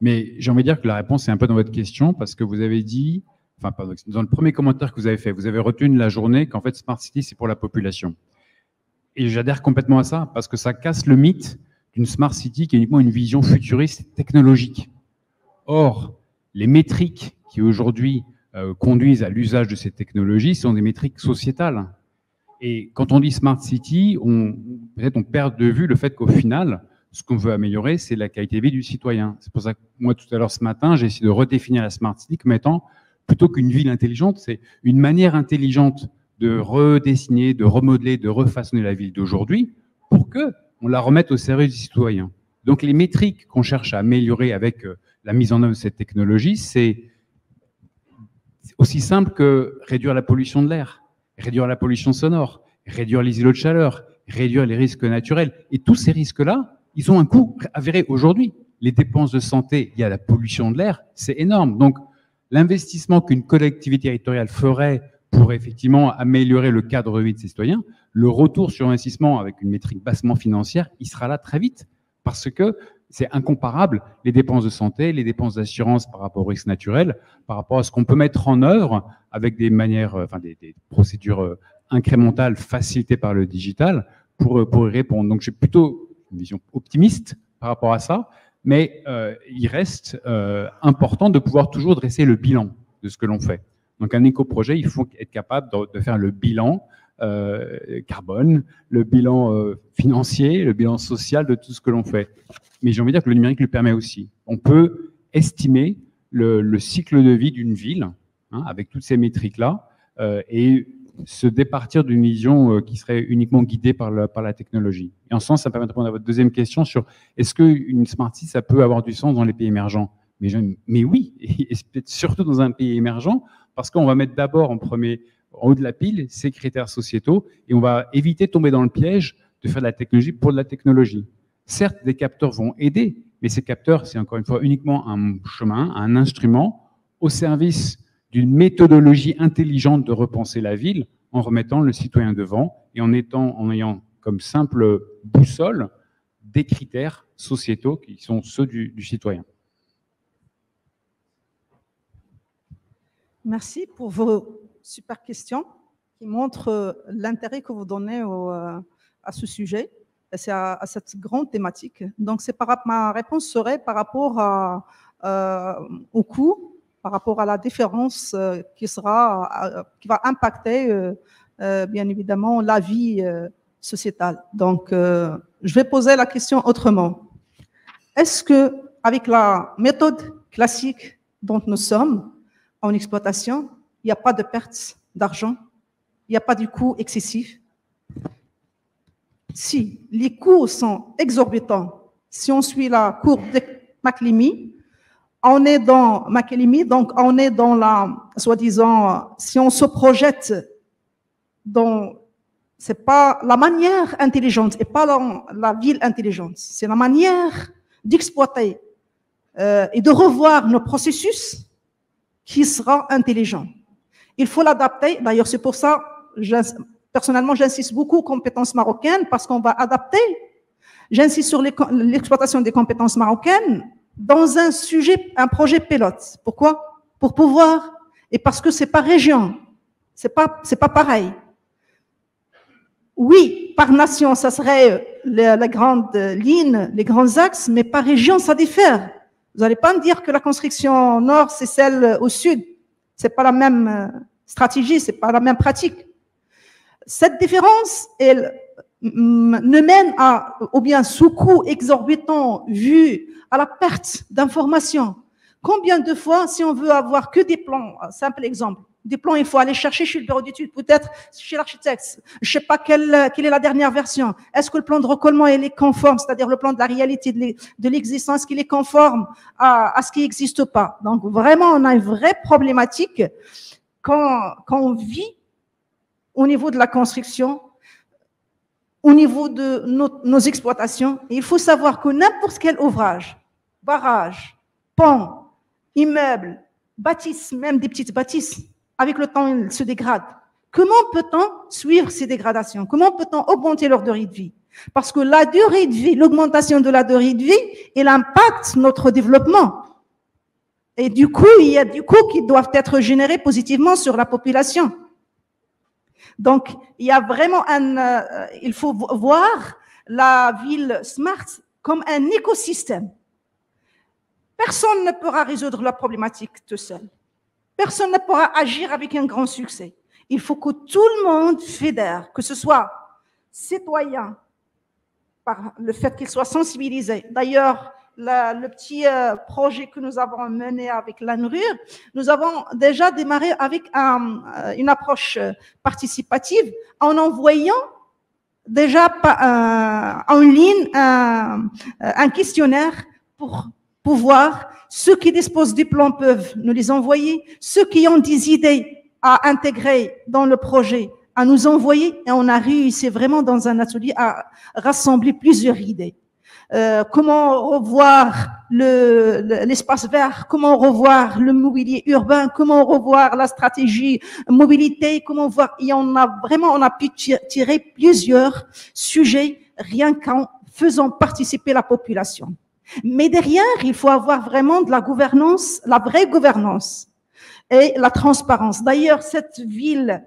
Mais j'ai envie de dire que la réponse est un peu dans votre question, parce que vous avez dit, enfin, pardon, dans le premier commentaire que vous avez fait, vous avez retenu la journée qu'en fait, Smart City, c'est pour la population. Et j'adhère complètement à ça, parce que ça casse le mythe d'une Smart City qui est uniquement une vision futuriste technologique. Or, les métriques qui aujourd'hui conduisent à l'usage de ces technologies sont des métriques sociétales. Et quand on dit Smart City, peut-être on perd de vue le fait qu'au final, ce qu'on veut améliorer, c'est la qualité de vie du citoyen. C'est pour ça que moi, tout à l'heure, ce matin, j'ai essayé de redéfinir la Smart City comme étant, plutôt qu'une ville intelligente, c'est une manière intelligente de redessiner, de remodeler, de refaçonner la ville d'aujourd'hui pour qu'on la remette au service du citoyen. Donc, les métriques qu'on cherche à améliorer avec la mise en œuvre de cette technologie, c'est aussi simple que réduire la pollution de l'air, réduire la pollution sonore, réduire les îlots de chaleur, réduire les risques naturels. Et tous ces risques-là, ils ont un coût avéré aujourd'hui. Les dépenses de santé liées à la pollution de l'air, c'est énorme. Donc, l'investissement qu'une collectivité territoriale ferait pour effectivement améliorer le cadre de vie de ses citoyens, le retour sur investissement avec une métrique bassement financière, il sera là très vite. Parce que c'est incomparable, les dépenses de santé, les dépenses d'assurance par rapport aux risques naturels, par rapport à ce qu'on peut mettre en œuvre avec des manières, enfin des procédures incrémentales facilitées par le digital pour y répondre. Donc j'ai plutôt une vision optimiste par rapport à ça, mais il reste important de pouvoir toujours dresser le bilan de ce que l'on fait. Donc un éco-projet, il faut être capable de faire le bilan carbone, le bilan financier, le bilan social de tout ce que l'on fait. Mais j'ai envie de dire que le numérique le permet aussi. On peut estimer le cycle de vie d'une ville, hein, avec toutes ces métriques-là, et se départir d'une vision qui serait uniquement guidée par la technologie. Et en ce sens, ça me permet de répondre à votre deuxième question sur est-ce qu'une Smart City, ça peut avoir du sens dans les pays émergents? Mais oui, et peut-être surtout dans un pays émergent, parce qu'on va mettre d'abord en haut de la pile ces critères sociétaux, et on va éviter de tomber dans le piège de faire de la technologie pour de la technologie. Certes, des capteurs vont aider, mais ces capteurs, c'est encore une fois uniquement un chemin, un instrument au service d'une méthodologie intelligente de repenser la ville en remettant le citoyen devant et en ayant comme simple boussole des critères sociétaux qui sont ceux du citoyen. Merci pour vos super questions qui montrent l'intérêt que vous donnez à ce sujet, à cette grande thématique. Donc, ma réponse serait par rapport au coût, par rapport à la différence qui va impacter bien évidemment la vie sociétale. Donc, je vais poser la question autrement. Est-ce que, avec la méthode classique dont nous sommes en exploitation, il n'y a pas de perte d'argent, il n'y a pas de coût excessif? Si les coûts sont exorbitants, si on suit la courbe de McLemy, donc on est dans la, soi-disant, si on se projette dans, c'est pas la manière intelligente et pas la ville intelligente, c'est la manière d'exploiter et de revoir nos processus qui sera intelligent. Il faut l'adapter. D'ailleurs, c'est pour ça, personnellement, j'insiste beaucoup aux compétences marocaines parce qu'on va adapter. J'insiste sur l'exploitation des compétences marocaines dans un projet pilote. Pourquoi? Pour pouvoir, et parce que c'est pas région, c'est pas pareil. Oui, par nation, ça serait la grande ligne, les grands axes, mais par région, ça diffère. Vous n'allez pas me dire que la construction nord, c'est celle au sud. C'est pas la même stratégie, c'est pas la même pratique. Cette différence, elle ne mène ou bien sous coût exorbitant vu à la perte d'informations. Combien de fois, si on veut avoir que des plans, simple exemple, des plans, il faut aller chercher chez le bureau d'études, peut-être chez l'architecte. Je ne sais pas quelle est la dernière version. Est-ce que le plan de recollement il est conforme, c'est-à-dire le plan de la réalité de l'existence, qu'il est conforme à ce qui n'existe pas. Donc vraiment, on a une vraie problématique quand on vit au niveau de la construction, au niveau de nos exploitations. Et il faut savoir que n'importe quel ouvrage, barrage, pont, immeuble, bâtisse, même des petites bâtisses, avec le temps, ils se dégradent. Comment peut-on suivre ces dégradations? Comment peut-on augmenter leur durée de vie? Parce que la durée de vie, l'augmentation de la durée de vie, elle impacte notre développement. Et du coup, il y a du coût qui doivent être générés positivement sur la population. Donc, il y a vraiment il faut voir la ville smart comme un écosystème. Personne ne pourra résoudre la problématique tout seul. Personne ne pourra agir avec un grand succès. Il faut que tout le monde fédère, que ce soit citoyen, par le fait qu'il soit sensibilisé. D'ailleurs, le petit projet que nous avons mené avec l'ANRUR, nous avons déjà démarré avec une approche participative en envoyant déjà en ligne un questionnaire pour pouvoir, ceux qui disposent du plan peuvent nous les envoyer, ceux qui ont des idées à intégrer dans le projet, à nous envoyer, et on a réussi vraiment dans un atelier à rassembler plusieurs idées. Comment revoir l'espace vert, comment revoir le mobilier urbain, comment revoir la stratégie mobilité, comment voir, et on a pu tirer plusieurs sujets rien qu'en faisant participer la population. Mais derrière, il faut avoir vraiment de la gouvernance, la vraie gouvernance et la transparence. D'ailleurs, cette ville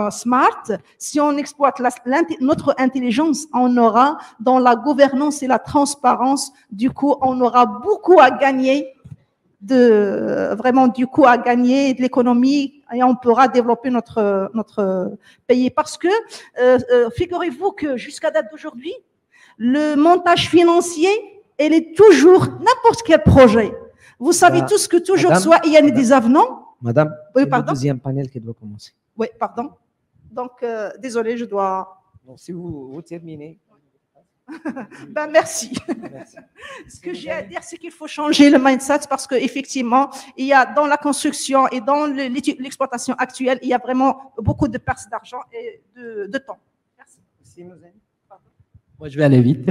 smart, si on exploite notre intelligence, on aura dans la gouvernance et la transparence, du coup, on aura beaucoup à gagner de l'économie et on pourra développer notre pays. Parce que, figurez-vous que jusqu'à date d'aujourd'hui, le montage financier, il est toujours n'importe quel projet. Vous savez tous que toujours, Madame, soit il y a des avenants. Madame, Oui, c'est pardon. le deuxième panel qui doit commencer. Oui, pardon. Donc, désolé, je dois. Donc, si vous terminez. Ben, merci. Ce que j'ai à dire, c'est qu'il faut changer le mindset parce qu'effectivement, il y a dans la construction et dans l'exploitation actuelle, il y a vraiment beaucoup de pertes d'argent et de temps. Merci. Moi, je vais aller vite.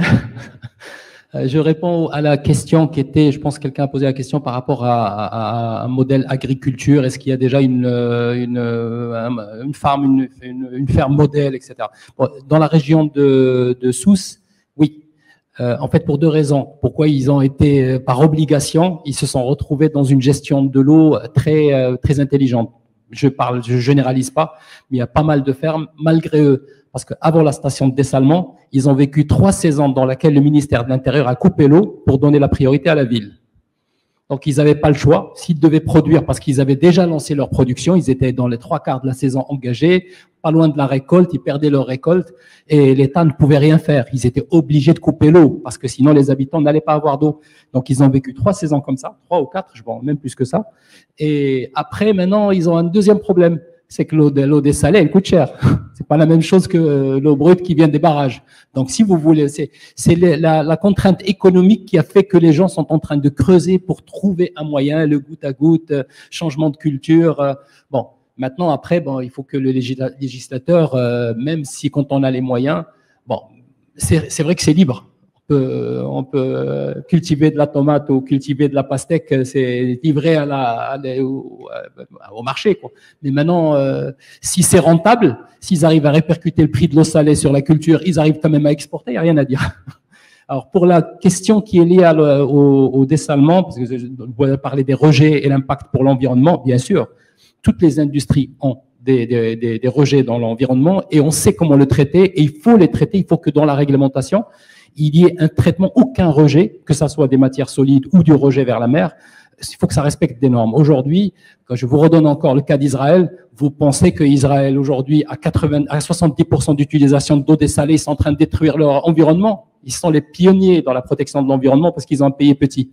Je réponds à la question qui était, je pense que quelqu'un a posé la question par rapport à un modèle agriculture. Est-ce qu'il y a déjà une ferme modèle, etc. Bon, dans la région de Sousse, oui. En fait, pour deux raisons. Pourquoi ils ont été, par obligation, ils se sont retrouvés dans une gestion de l'eau très intelligente. Je généralise pas, mais il y a pas mal de fermes, malgré eux. Parce qu'avant la station de dessalement, ils ont vécu 3 saisons dans lesquelles le ministère de l'Intérieur a coupé l'eau pour donner la priorité à la ville. Donc, ils n'avaient pas le choix. S'ils devaient produire, parce qu'ils avaient déjà lancé leur production, ils étaient dans les 3/4 de la saison engagés, pas loin de la récolte, ils perdaient leur récolte et l'État ne pouvait rien faire. Ils étaient obligés de couper l'eau parce que sinon les habitants n'allaient pas avoir d'eau. Donc, ils ont vécu 3 saisons comme ça, 3 ou 4, je pense même plus que ça. Et après, maintenant, ils ont un deuxième problème. C'est que l'eau dessalée, elle coûte cher. C'est pas la même chose que l'eau brute qui vient des barrages. Donc, si vous voulez, c'est la contrainte économique qui a fait que les gens sont en train de creuser pour trouver un moyen, le goutte à goutte, changement de culture. Bon, maintenant, après, bon, il faut que le législateur, même si quand on a les moyens, bon, c'est vrai que c'est libre. On peut cultiver de la tomate ou cultiver de la pastèque, c'est livré au marché, quoi. Mais maintenant, si c'est rentable, s'ils arrivent à répercuter le prix de l'eau salée sur la culture, ils arrivent quand même à exporter, il n'y a rien à dire. Alors, pour la question qui est liée au dessalement, parce que vous avez parlé des rejets et l'impact pour l'environnement, bien sûr, toutes les industries ont des rejets dans l'environnement et on sait comment le traiter et il faut les traiter, il faut que dans la réglementation, il y ait un traitement, aucun rejet, que ce soit des matières solides ou du rejet vers la mer, il faut que ça respecte des normes. Aujourd'hui, quand je vous redonne encore le cas d'Israël, vous pensez qu'Israël, aujourd'hui, à 70% d'utilisation d'eau dessalée, ils sont en train de détruire leur environnement. Ils sont les pionniers dans la protection de l'environnement parce qu'ils ont un pays petit.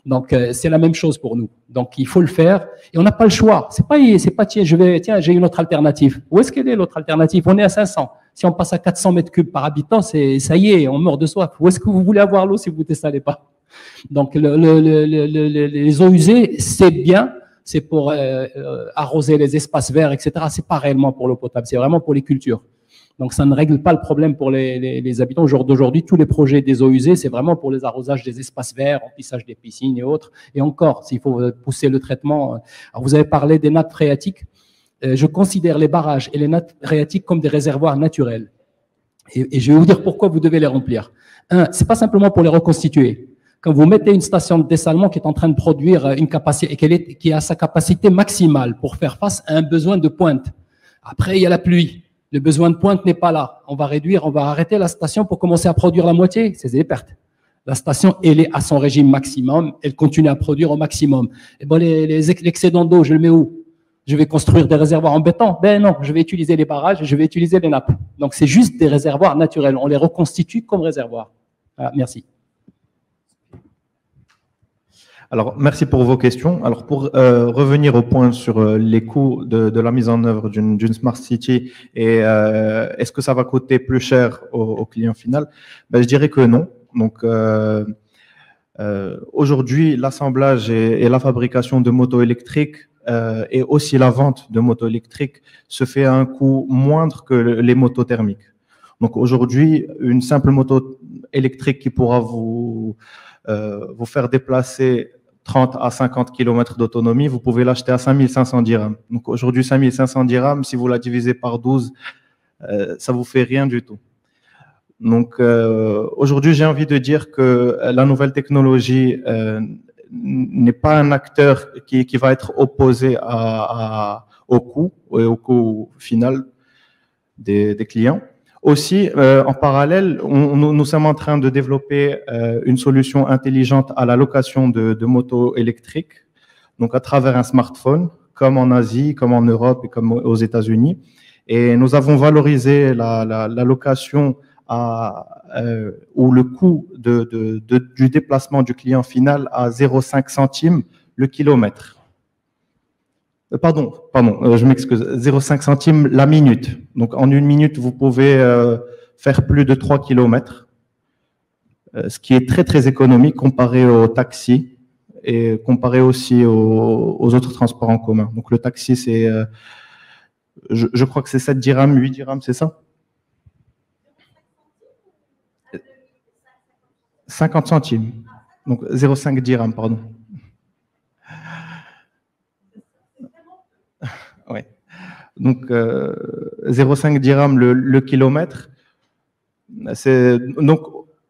Donc, c'est la même chose pour nous. Donc, il faut le faire et on n'a pas le choix. C'est pas, tiens, j'ai une autre alternative. Où est-ce qu'elle est l'autre alternative? On est à 500. Si on passe à 400 mètres cubes par habitant, ça y est, on meurt de soif. Où est-ce que vous voulez avoir l'eau si vous ne dessalez pas? Donc, les eaux usées, c'est bien, c'est pour arroser les espaces verts, etc. C'est pas réellement pour l'eau potable, c'est vraiment pour les cultures. Donc, ça ne règle pas le problème pour les habitants. Au jour d'aujourd'hui, tous les projets des eaux usées, c'est vraiment pour les arrosages des espaces verts, remplissage des piscines et autres. Et encore, s'il faut pousser le traitement. Alors, vous avez parlé des nappes phréatiques. Je considère les barrages et les nappes phréatiques comme des réservoirs naturels. Et je vais vous dire pourquoi vous devez les remplir. C'est pas simplement pour les reconstituer. Quand vous mettez une station de dessalement qui est en train de produire une capacité, qui a sa capacité maximale pour faire face à un besoin de pointe. Après, il y a la pluie. Le besoin de pointe n'est pas là. On va arrêter la station pour commencer à produire la moitié. C'est des pertes. La station, elle est à son régime maximum. Elle continue à produire au maximum. Et bon, l'excédent d'eau, je le mets où? Je vais construire des réservoirs en béton? Ben non, je vais utiliser les barrages, je vais utiliser les nappes. Donc, c'est juste des réservoirs naturels. On les reconstitue comme réservoirs. Voilà, merci. Alors, merci pour vos questions. Alors, pour revenir au point sur les coûts de la mise en œuvre d'une Smart City et est-ce que ça va coûter plus cher au client final? Ben, je dirais que non. Donc, Aujourd'hui, l'assemblage et la fabrication de motos électriques et aussi la vente de motos électriques se fait à un coût moindre que les motos thermiques. Donc aujourd'hui, une simple moto électrique qui pourra vous faire déplacer 30 à 50 km d'autonomie, vous pouvez l'acheter à 5500 dirhams. Donc aujourd'hui, 5500 dirhams, si vous la divisez par 12, ça vous fait rien du tout. Donc aujourd'hui, j'ai envie de dire que la nouvelle technologie n'est pas un acteur qui va être opposé au coût et au coût final des clients. Aussi, en parallèle, nous sommes en train de développer une solution intelligente à la location de motos électriques, donc à travers un smartphone, comme en Asie, comme en Europe et comme aux États-Unis. Et nous avons valorisé la location ou le coût du déplacement du client final à 0,5 centimes le kilomètre. Pardon, je m'excuse, 0,5 centimes la minute. Donc, en une minute, vous pouvez faire plus de 3 kilomètres, ce qui est très, très économique comparé au taxi et comparé aussi aux autres transports en commun. Donc, le taxi, c'est, je crois que c'est 7 dirhams, 8 dirhams, c'est ça? 50 centimes. Donc, 0,5 dirhams, pardon. Ouais. Donc, 0,5 dirhams le kilomètre. Donc,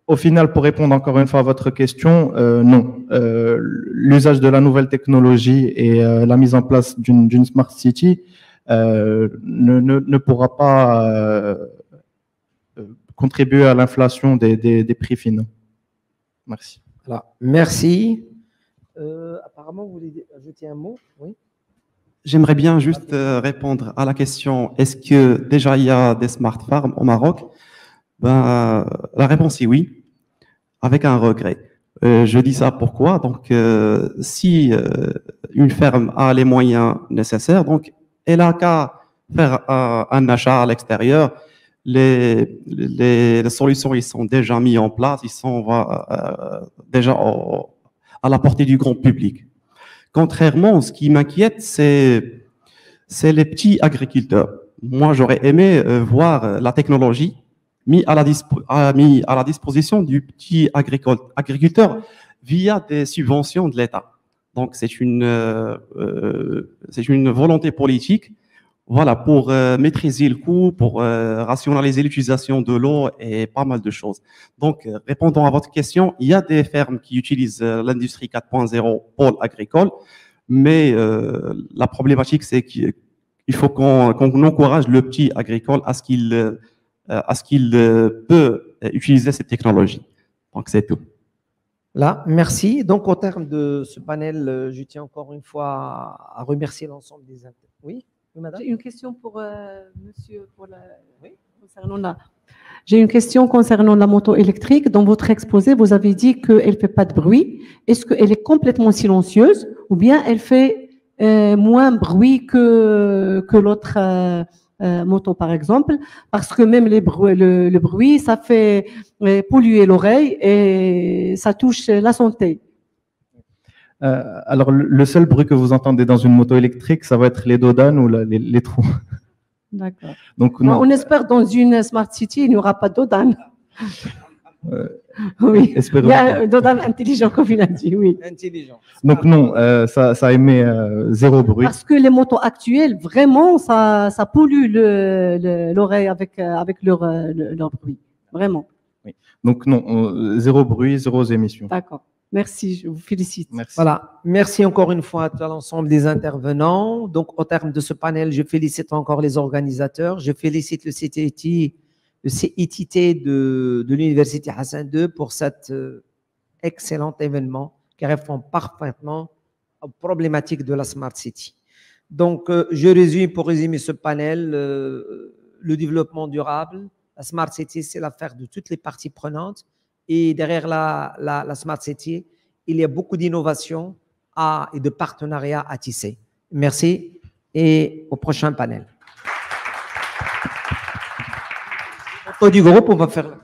au final, pour répondre encore une fois à votre question, non. L'usage de la nouvelle technologie et la mise en place d'une Smart City ne pourra pas contribuer à l'inflation des prix finaux. Merci. Voilà. Merci. Apparemment, vous voulez ajouter un mot? Oui. J'aimerais bien juste répondre à la question, est-ce que déjà il y a des smart farms au Maroc? La réponse est oui, avec un regret. Je dis ça pourquoi? Donc, si une ferme a les moyens nécessaires, donc elle n'a qu'à faire un achat à l'extérieur. Les solutions, ils sont déjà mises en place, ils sont déjà à la portée du grand public. Contrairement, ce qui m'inquiète, c'est les petits agriculteurs. Moi, j'aurais aimé voir la technologie mise à la disposition du petit agriculteur via des subventions de l'État. Donc, c'est une volonté politique, voilà, pour maîtriser le coût, pour rationaliser l'utilisation de l'eau et pas mal de choses. Donc, répondant à votre question, il y a des fermes qui utilisent l'industrie 4.0 pôle agricole, mais la problématique, c'est qu'il faut qu'on encourage le petit agricole à ce qu'il peut utiliser cette technologie. Donc, c'est tout. Là, merci. Donc, au terme de ce panel, je tiens encore une fois à remercier l'ensemble des intervenants. Oui, madame. J'ai une question pour monsieur, concernant la. J'ai une question concernant la moto électrique. Dans votre exposé, vous avez dit qu'elle ne fait pas de bruit. Est-ce qu'elle est complètement silencieuse ou bien elle fait moins bruit que l'autre moto, par exemple? Parce que même le bruit, ça fait polluer l'oreille et ça touche la santé. Alors, le seul bruit que vous entendez dans une moto électrique, ça va être les dodanes ou les trous. D'accord. Donc, non. On espère dans une Smart City, il n'y aura pas de dodane. Oui, il y a un dodane intelligent, comme il a dit, oui. Intelligent. Donc, non, ça émet zéro bruit. Parce que les motos actuelles, vraiment, ça pollue l'oreille avec leur bruit. Vraiment. Oui. Donc, non, zéro bruit, zéro émission. D'accord. Merci, je vous félicite. Merci. Voilà. Merci encore une fois à l'ensemble des intervenants. Donc, au terme de ce panel, je félicite encore les organisateurs. Je félicite le CITT de l'Université Hassan II pour cet excellent événement qui répond parfaitement aux problématiques de la Smart City. Donc, pour résumer ce panel, le développement durable, la Smart City, c'est l'affaire de toutes les parties prenantes. Et derrière la Smart City, il y a beaucoup d'innovations et de partenariats à tisser. Merci et au prochain panel. Au du groupe, on va faire...